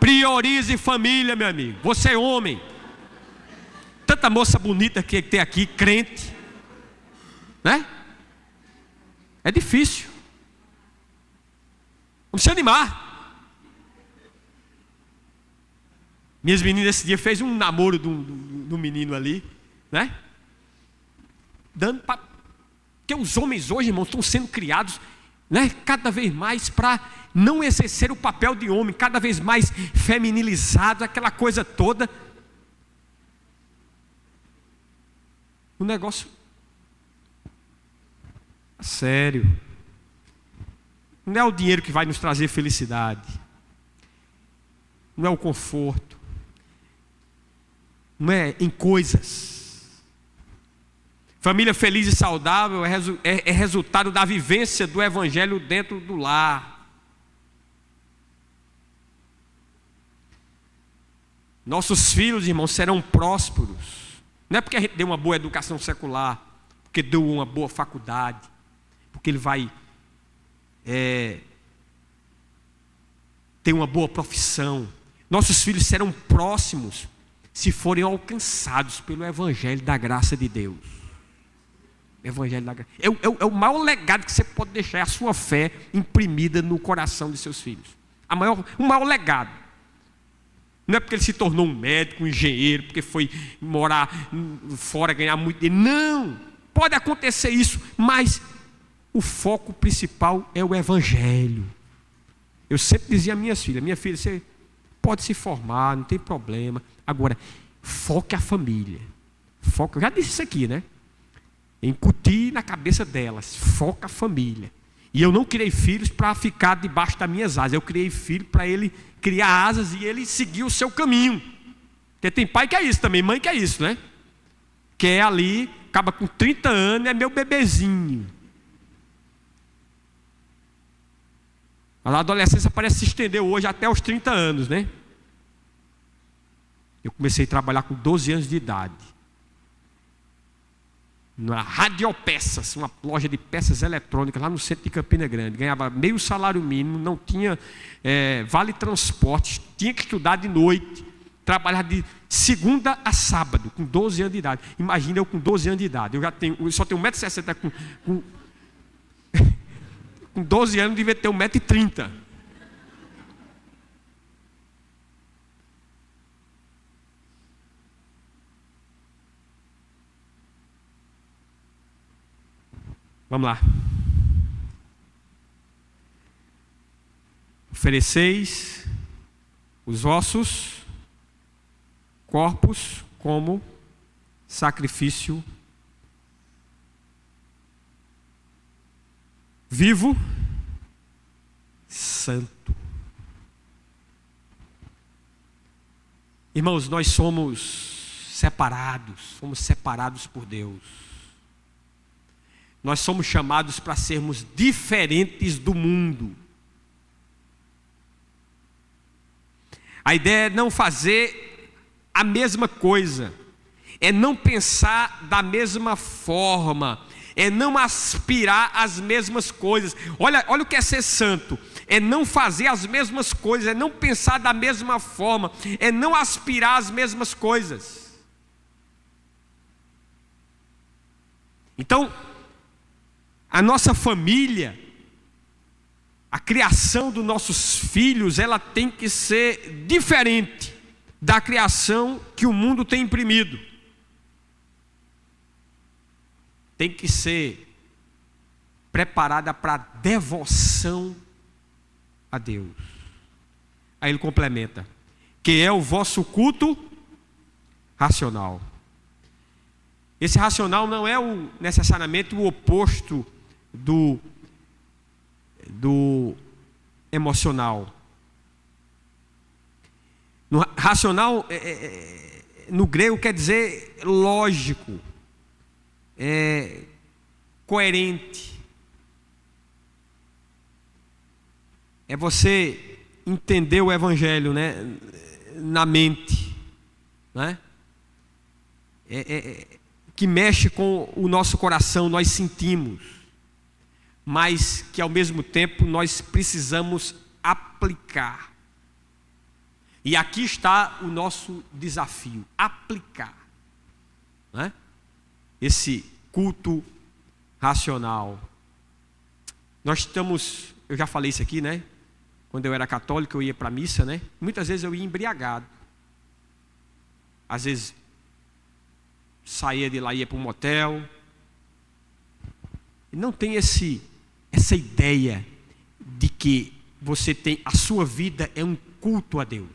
[SPEAKER 1] Priorize família, meu amigo. Você é homem. Tanta moça bonita que tem aqui, crente, né? É difícil. Vamos se animar. Minhas meninas esse dia fez um namoro do menino ali, né? Dando para... Porque os homens hoje, irmãos, estão sendo criados, né, cada vez mais para não exercer o papel de homem, cada vez mais feminilizado, aquela coisa toda. O negócio sério. Não é o dinheiro que vai nos trazer felicidade. não é o conforto, não é em coisas. Família feliz e saudável é resultado da vivência do Evangelho dentro do lar. Nossos filhos, irmãos, serão prósperos. Não é porque a gente deu uma boa educação secular, porque deu uma boa faculdade, porque ele vai ter uma boa profissão. Nossos filhos serão próximos se forem alcançados pelo Evangelho da graça de Deus. Evangelho da graça. É o maior legado que você pode deixar, é a sua fé imprimida no coração de seus filhos. O maior legado. Não é porque ele se tornou um médico, um engenheiro, porque foi morar fora, ganhar muito dinheiro. Não! Pode acontecer isso, mas o foco principal é o Evangelho. Eu sempre dizia a minha filha, você pode se formar, não tem problema. Agora, foque a família. Eu já disse isso aqui, né? Incutir na cabeça delas, foca a família. E eu não criei filhos para ficar debaixo das minhas asas. Eu criei filho para ele criar asas e ele seguir o seu caminho. Porque tem pai que é isso também, mãe que é isso, né? Que é ali, acaba com 30 anos, é meu bebezinho. Mas a adolescência parece se estender hoje até os 30 anos, né? Eu comecei a trabalhar com 12 anos de idade. Na Radiopeças, uma loja de peças eletrônicas lá no centro de Campina Grande. Ganhava meio salário mínimo, não tinha vale transporte, tinha que estudar de noite, trabalhar de segunda a sábado, com 12 anos de idade. Imagina eu com 12 anos de idade. Eu só tenho 1,60 m com 12 anos, devia ter 1,30 m. Vamos lá. Ofereceis os vossos corpos como sacrifício vivo, santo. Irmãos, nós somos separados por Deus. Nós somos chamados para sermos diferentes do mundo. A ideia é não fazer a mesma coisa, é não pensar da mesma forma, é não aspirar às mesmas coisas. Olha o que é ser santo: é não fazer as mesmas coisas, é não pensar da mesma forma, é não aspirar às mesmas coisas. Então, a nossa família, a criação dos nossos filhos, ela tem que ser diferente da criação que o mundo tem imprimido. Tem que ser preparada para devoção a Deus. Aí ele complementa: que é o vosso culto racional. Esse racional não é necessariamente o oposto do emocional. No racional, no grego, quer dizer lógico, coerente. É você entender o Evangelho, né, na mente, né? Que mexe com o nosso coração, nós sentimos, mas que ao mesmo tempo nós precisamos aplicar. E aqui está o nosso desafio: aplicar, né? Esse culto racional. Eu já falei isso aqui, né? Quando eu era católico, eu ia para a missa, né? Muitas vezes eu ia embriagado. Às vezes saía de lá e ia para um motel. E não tem essa ideia de que a sua vida é um culto a Deus.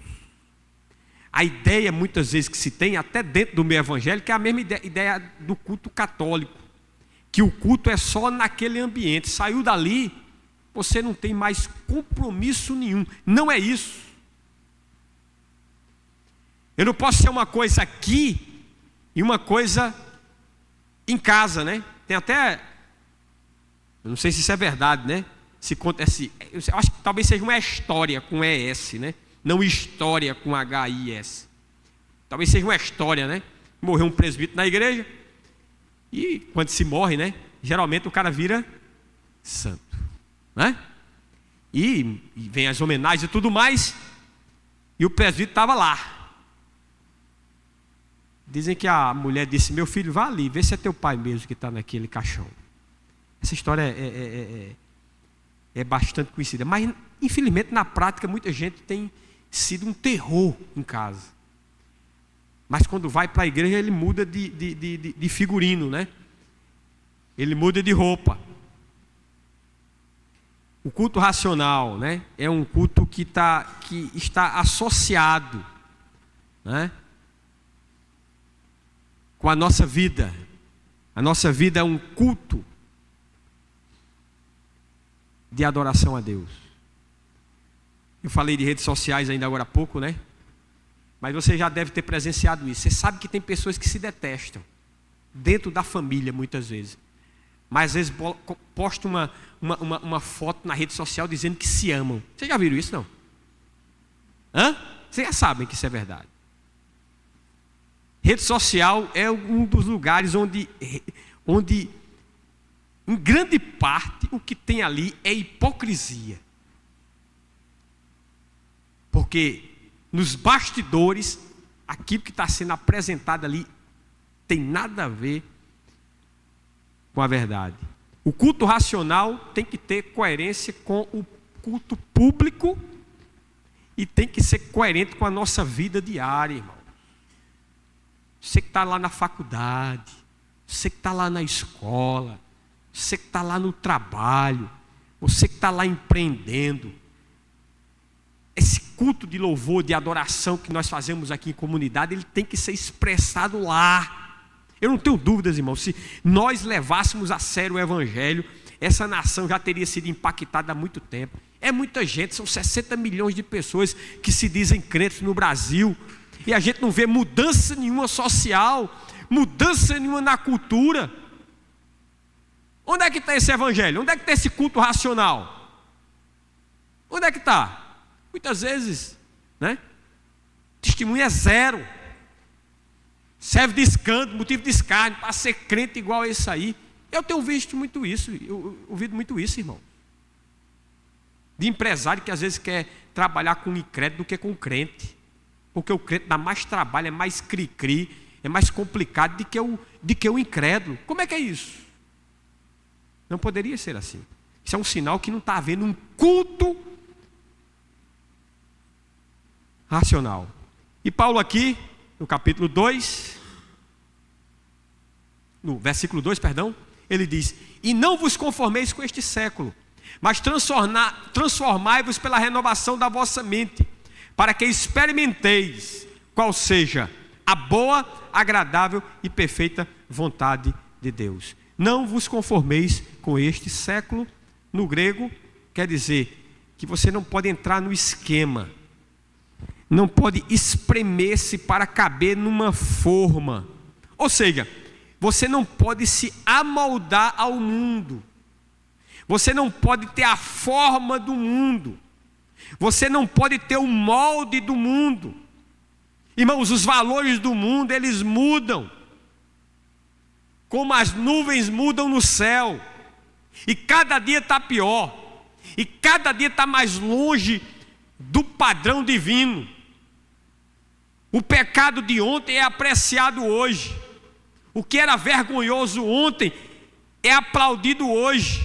[SPEAKER 1] A ideia muitas vezes que se tem, até dentro do meio evangélico, é a mesma ideia do culto católico, que o culto é só naquele ambiente. Saiu dali, você não tem mais compromisso nenhum. Não é isso. Eu não posso ser uma coisa aqui e uma coisa em casa, né? Tem até, eu não sei se isso é verdade, né? Se conta assim, eu acho que talvez seja uma história com ES, né? Não história com HIS. Talvez seja uma história, né? Morreu um presbítero na igreja e quando se morre, né? Geralmente o cara vira santo, né? E vem as homenagens e tudo mais. E o presbítero estava lá. Dizem que a mulher disse: meu filho, vá ali, vê se é teu pai mesmo que está naquele caixão. Essa história é bastante conhecida. Mas, infelizmente, na prática, muita gente tem sido um terror em casa. Mas quando vai para a igreja, ele muda de figurino, né? Ele muda de roupa. O culto racional, né? É um culto que está associado, né? Com a nossa vida. A nossa vida é um culto de adoração a Deus. Eu falei de redes sociais ainda agora há pouco, né? Mas você já deve ter presenciado isso. Você sabe que tem pessoas que se detestam dentro da família muitas vezes. Mas às vezes posta uma foto na rede social dizendo que se amam. Vocês já viram isso, não? Vocês já sabem que isso é verdade. Rede social é um dos lugares onde em grande parte o que tem ali é hipocrisia. Porque nos bastidores, aquilo que está sendo apresentado ali tem nada a ver com a verdade. O culto racional tem que ter coerência com o culto público e tem que ser coerente com a nossa vida diária, irmão. Você que está lá na faculdade, você que está lá na escola, você que está lá no trabalho, você que está lá empreendendo. Esse culto de louvor, de adoração que nós fazemos aqui em comunidade, ele tem que ser expressado lá. Eu não tenho dúvidas, irmão, se nós levássemos a sério o Evangelho, essa nação já teria sido impactada há muito tempo. É muita gente, são 60 milhões de pessoas que se dizem crentes no Brasil, e a gente não vê mudança nenhuma social, mudança nenhuma na cultura. Onde é que está esse Evangelho? Onde é que está esse culto racional? Onde é que está? Muitas vezes, né? Testemunho é zero. Serve de escândalo, motivo de escárnio, para ser crente igual a esse aí. Eu tenho visto muito isso, eu ouvido muito isso, irmão. De empresário que às vezes quer trabalhar com incrédulo do que com crente. Porque o crente dá mais trabalho, é mais cri-cri, é mais complicado do que o incrédulo. Como é que é isso? Não poderia ser assim. Isso é um sinal que não está havendo um culto racional. E Paulo aqui, no capítulo 2, no versículo 2, perdão, ele diz: e não vos conformeis com este século, mas transformai-vos pela renovação da vossa mente, para que experimenteis qual seja a boa, agradável e perfeita vontade de Deus. Não vos conformeis com este século. No grego quer dizer que você não pode entrar no esquema, não pode espremer-se para caber numa forma. Ou seja, você não pode se amoldar ao mundo, você não pode ter a forma do mundo, você não pode ter o molde do mundo. Irmãos, os valores do mundo, eles mudam, como as nuvens mudam no céu, e cada dia está pior, e cada dia está mais longe do padrão divino. O pecado de ontem é apreciado hoje, o que era vergonhoso ontem é aplaudido hoje.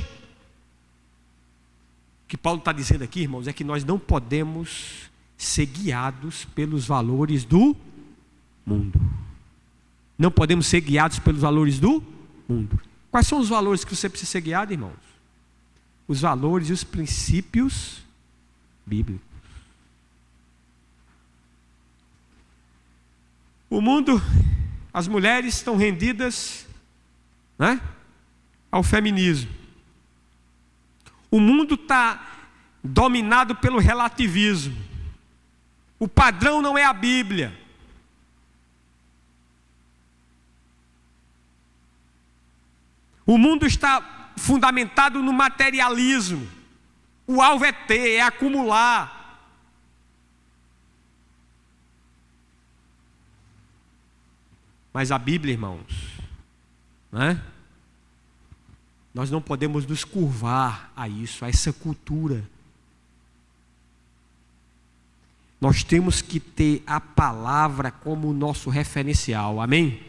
[SPEAKER 1] O que Paulo está dizendo aqui, irmãos, é que nós não podemos ser guiados pelos valores do mundo. Não podemos ser guiados pelos valores do mundo. Quais são os valores que você precisa ser guiado, irmãos? Os valores e os princípios bíblicos. O mundo, as mulheres estão rendidas, né, ao feminismo. O mundo está dominado pelo relativismo. O padrão não é a Bíblia. O mundo está fundamentado no materialismo. O alvo é ter, é acumular. Mas a Bíblia, irmãos, né? Nós não podemos nos curvar a isso, a essa cultura. Nós temos que ter a palavra como nosso referencial, amém?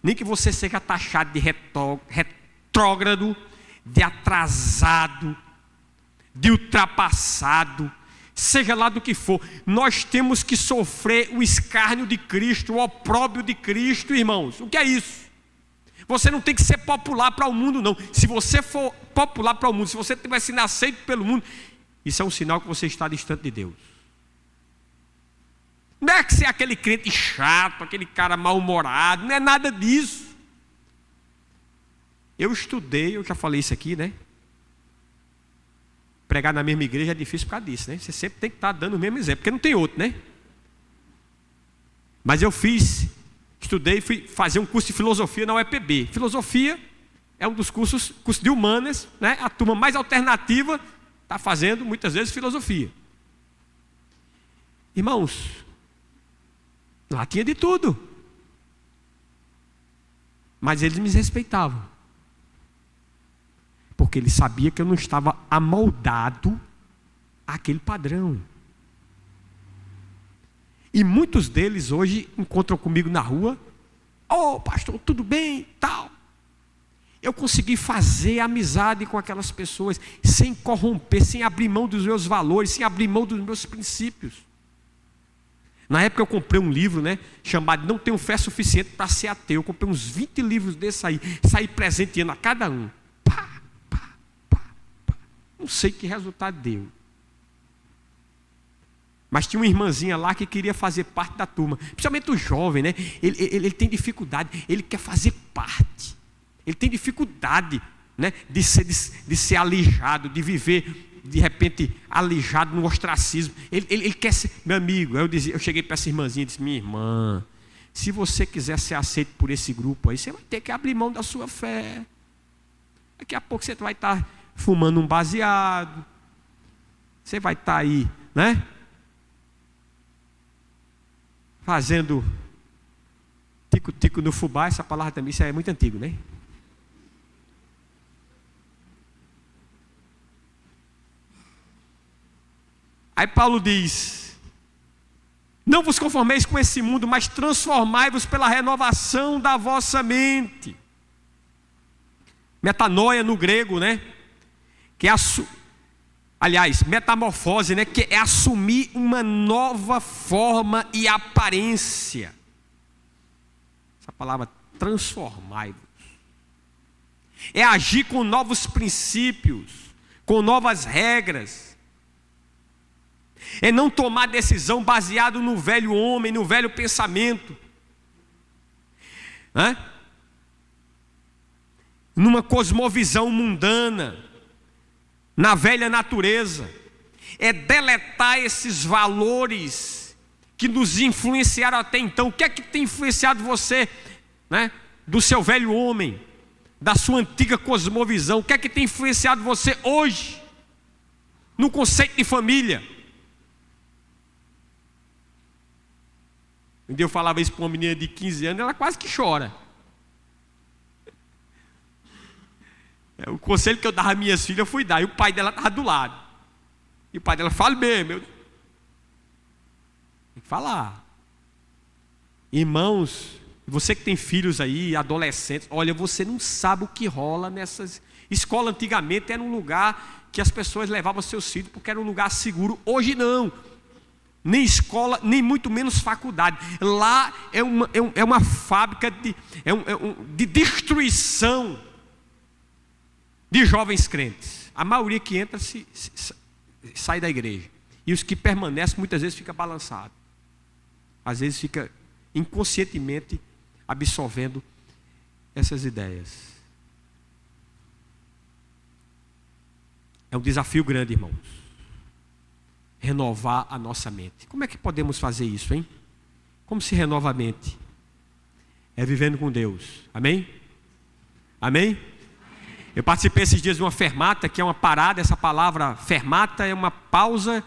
[SPEAKER 1] Nem que você seja taxado de retrógrado, de atrasado, de ultrapassado, seja lá do que for, nós temos que sofrer o escárnio de Cristo, o opróbrio de Cristo, irmãos. O que é isso? Você não tem que ser popular para o mundo, não. Se você for popular para o mundo, se você tiver sido aceito pelo mundo, isso é um sinal que você está distante de Deus. Não é que você é aquele crente chato, aquele cara mal-humorado, não é nada disso. Eu estudei, eu já falei isso aqui, né? Pregar na mesma igreja é difícil por causa disso, né? Você sempre tem que estar dando o mesmo exemplo, porque não tem outro, né? Mas eu estudei, fui fazer um curso de filosofia na UEPB. Filosofia é um dos cursos de humanas, né? A turma mais alternativa está fazendo, muitas vezes, filosofia. Irmãos, lá tinha de tudo. Mas eles me respeitavam. Porque ele sabia que eu não estava amoldado àquele padrão. E muitos deles hoje encontram comigo na rua. Oh, pastor, tudo bem? Tal. Eu consegui fazer amizade com aquelas pessoas sem corromper, sem abrir mão dos meus valores, sem abrir mão dos meus princípios. Na época eu comprei um livro, né, chamado Não Tenho Fé Suficiente para Ser Ateu. Eu comprei uns 20 livros desses aí, saí presenteando a cada um. Não sei que resultado deu. Mas tinha uma irmãzinha lá que queria fazer parte da turma. Principalmente o jovem, né? Ele tem dificuldade, ele quer fazer parte. Ele tem dificuldade, né, de ser alijado, de viver, de repente, alijado no ostracismo. Ele quer ser, meu amigo, eu cheguei para essa irmãzinha e disse, minha irmã, se você quiser ser aceito por esse grupo aí, você vai ter que abrir mão da sua fé. Daqui a pouco você vai estar fumando um baseado, você vai estar aí, né? Fazendo tico-tico no fubá. Essa palavra também, isso é muito antigo, né? Aí Paulo diz, não vos conformeis com esse mundo, mas transformai-vos pela renovação da vossa mente. Metanoia no grego, né? Que é metamorfose, né? Que é assumir uma nova forma e aparência. Essa palavra, transformai-vos. É agir com novos princípios, com novas regras. É não tomar decisão baseado no velho homem, no velho pensamento. Numa cosmovisão mundana, na velha natureza. É deletar esses valores que nos influenciaram até então. O que é que tem influenciado você, né? Do seu velho homem, da sua antiga cosmovisão? O que é que tem influenciado você hoje no conceito de família? Um dia eu falava isso para uma menina de 15 anos, ela quase que chora. O conselho que eu dava às minhas filhas, eu fui dar, e o pai dela estava do lado. E o pai dela, fala bem, meu. Tem que falar. Irmãos, você que tem filhos aí, adolescentes, olha, você não sabe o que rola nessas... Escola antigamente era um lugar que as pessoas levavam seus filhos porque era um lugar seguro. Hoje não. Nem escola, nem muito menos faculdade. Lá é uma fábrica de destruição de jovens crentes. A maioria que entra sai da igreja. E os que permanecem muitas vezes fica balançado. Às vezes fica inconscientemente absorvendo essas ideias. É um desafio grande, irmãos. Renovar a nossa mente. Como é que podemos fazer isso, hein? Como se renova a mente? É vivendo com Deus. Amém? Amém? Eu participei esses dias de uma fermata, que é uma parada. Essa palavra fermata é uma pausa,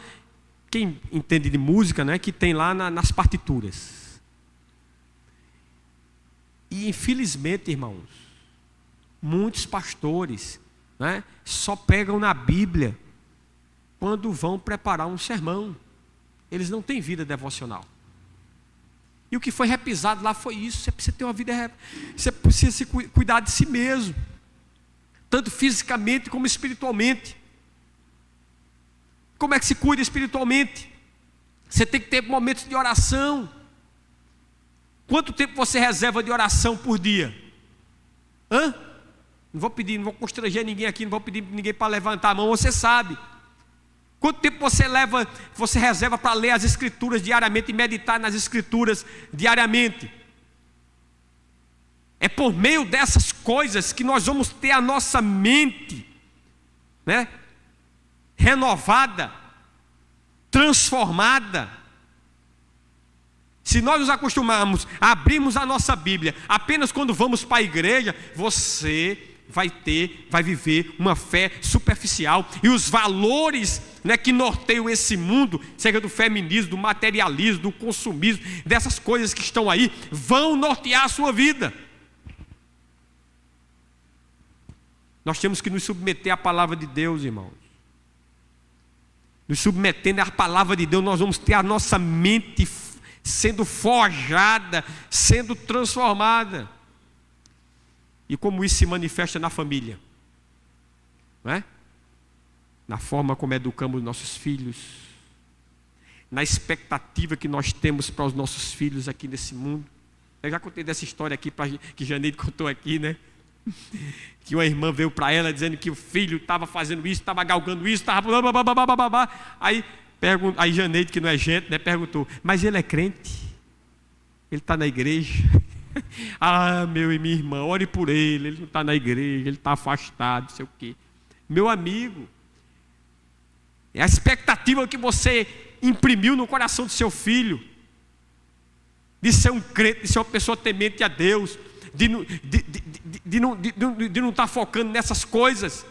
[SPEAKER 1] quem entende de música, né, que tem lá nas partituras. E infelizmente, irmãos, muitos pastores, né, só pegam na Bíblia quando vão preparar um sermão. Eles não têm vida devocional. E o que foi repisado lá foi isso. Você precisa ter uma vida, você precisa se cuidar de si mesmo, tanto fisicamente como espiritualmente. Como é que se cuida espiritualmente? Você tem que ter momentos de oração. Quanto tempo você reserva de oração por dia? Não vou pedir, não vou constranger ninguém aqui, não vou pedir ninguém para levantar a mão, você sabe. Quanto tempo você reserva para ler as Escrituras diariamente e meditar nas Escrituras diariamente? É por meio dessas coisas que nós vamos ter a nossa mente, né, renovada, transformada. Se nós nos acostumarmos a abrirmos a nossa Bíblia apenas quando vamos para a igreja, você vai viver uma fé superficial, e os valores, né, que norteiam esse mundo, seja do feminismo, do materialismo, do consumismo, dessas coisas que estão aí, vão nortear a sua vida. Nós temos que nos submeter à palavra de Deus, irmãos. Nos submetendo à palavra de Deus, nós vamos ter a nossa mente sendo forjada, sendo transformada. E como isso se manifesta na família, não é? Na forma como educamos nossos filhos, na expectativa que nós temos para os nossos filhos aqui nesse mundo. Eu já contei dessa história aqui, que Janeide contou aqui, né? Que uma irmã veio para ela dizendo que o filho estava fazendo isso, estava galgando isso, estava... Aí Janeide, que não é gente, né, perguntou: mas ele é crente? Ele está na igreja? Ah, meu e minha irmã, ore por ele não está na igreja, ele está afastado, não sei o quê. Meu amigo, é a expectativa que você imprimiu no coração do seu filho, de ser um crente, de ser uma pessoa temente a Deus, de não estar focando nessas coisas,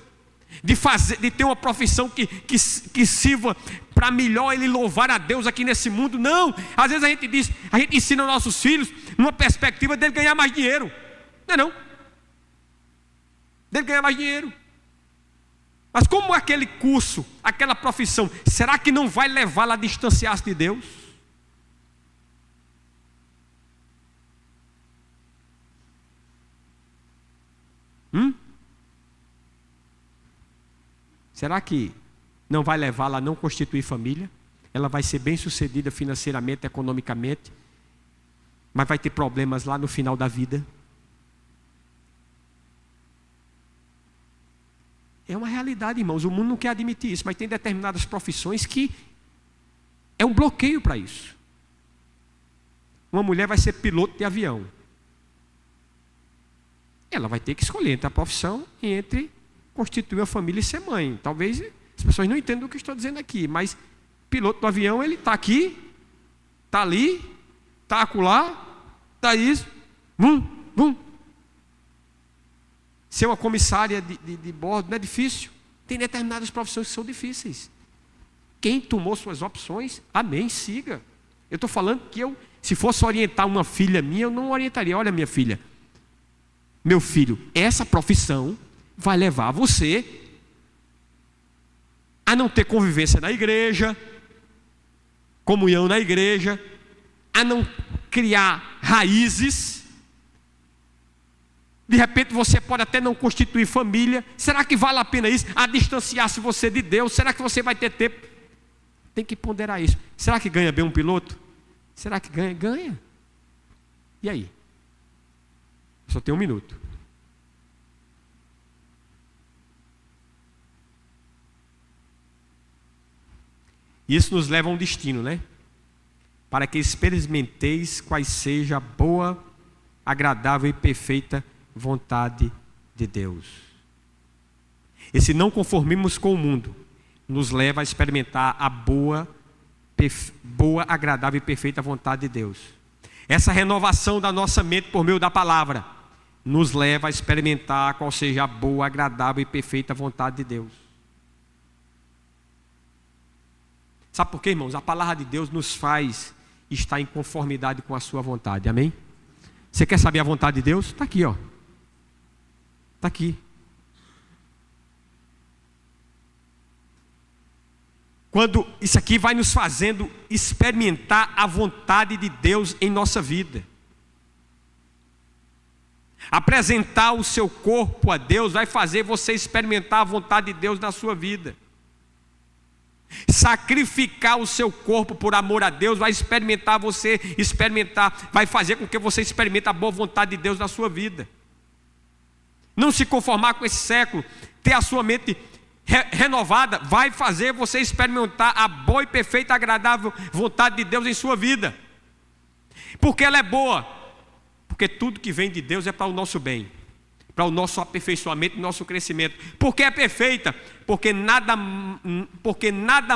[SPEAKER 1] de ter uma profissão que sirva para melhor ele louvar a Deus aqui nesse mundo. Não, às vezes a gente ensina aos nossos filhos numa perspectiva dele ganhar mais dinheiro. Não, dele ganhar mais dinheiro. Mas como aquele curso, aquela profissão, será que não vai levá-la a distanciar-se de Deus? Será que não vai levá-la a não constituir família? Ela vai ser bem sucedida financeiramente, economicamente, mas vai ter problemas lá no final da vida. É uma realidade, irmãos. O mundo não quer admitir isso, mas tem determinadas profissões que é um bloqueio para isso. Uma mulher vai ser piloto de avião. Ela vai ter que escolher entre a profissão e entre constituir a família e ser mãe. Talvez as pessoas não entendam o que eu estou dizendo aqui, mas piloto do avião, ele está aqui, está ali, está acolá, está isso, Ser uma comissária de bordo não é difícil. Tem determinadas profissões que são difíceis. Quem tomou suas opções, amém, siga. Eu estou falando que se fosse orientar uma filha minha, eu não orientaria: olha, minha filha, meu filho, essa profissão vai levar você a não ter convivência na igreja, comunhão na igreja, a não criar raízes. De repente você pode até não constituir família. Será que vale a pena isso? A distanciar-se você de Deus? Será que você vai ter tempo? Tem que ponderar isso. Será que ganha bem um piloto? Será que ganha? Ganha. E aí? Só tem 1 minuto. Isso nos leva a um destino, né? Para que experimenteis quais seja a boa, agradável e perfeita vontade de Deus. Esse não conformemos com o mundo nos leva a experimentar a boa, agradável e perfeita vontade de Deus. Essa renovação da nossa mente por meio da palavra nos leva a experimentar qual seja a boa, agradável e perfeita vontade de Deus. Sabe por quê, irmãos? A palavra de Deus nos faz estar em conformidade com a sua vontade, amém? Você quer saber a vontade de Deus? Está aqui, ó. Está aqui. Quando isso aqui vai nos fazendo experimentar a vontade de Deus em nossa vida. Apresentar o seu corpo a Deus vai fazer você experimentar a vontade de Deus na sua vida. Sacrificar o seu corpo por amor a Deus vai vai fazer com que você experimente a boa vontade de Deus na sua vida. Não se conformar com esse século, ter a sua mente renovada, vai fazer você experimentar a boa e perfeita, agradável vontade de Deus em sua vida. Porque ela é boa. Porque tudo que vem de Deus é para o nosso bem, para o nosso aperfeiçoamento e nosso crescimento. Porque é perfeita, porque nada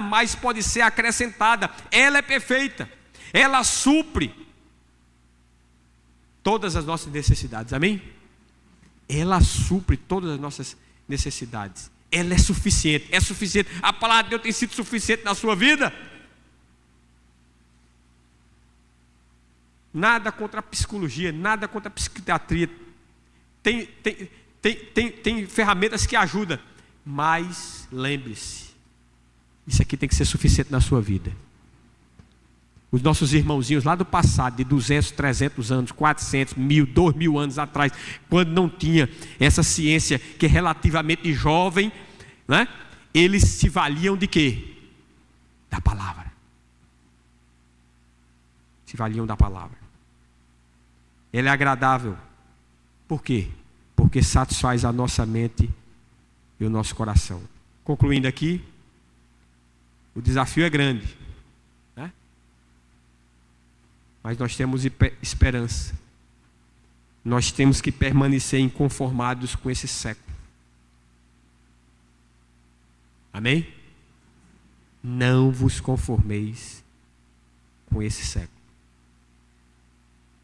[SPEAKER 1] mais pode ser acrescentada. Ela é perfeita, ela supre todas as nossas necessidades, amém? Ela supre todas as nossas necessidades. Ela é suficiente, A palavra de Deus tem sido suficiente na sua vida? Nada contra a psicologia, nada contra a psiquiatria. Tem ferramentas que ajudam. Mas lembre-se, isso aqui tem que ser suficiente na sua vida. Os nossos irmãozinhos lá do passado, de 200, 300 anos, 400, 1000, 2000 anos atrás, quando não tinha essa ciência que é relativamente jovem, né? Eles se valiam de quê? Da palavra. Se valiam da palavra. Ela é agradável. Por quê? Porque satisfaz a nossa mente e o nosso coração. Concluindo aqui, o desafio é grande, né? Mas nós temos esperança. Nós temos que permanecer inconformados com esse século. Amém? Não vos conformeis com esse século.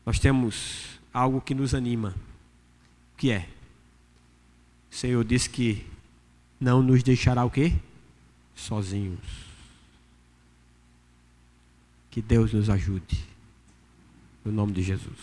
[SPEAKER 1] Nós temos algo que nos anima. O que é? O Senhor disse que não nos deixará o quê? Sozinhos. Que Deus nos ajude. No nome de Jesus.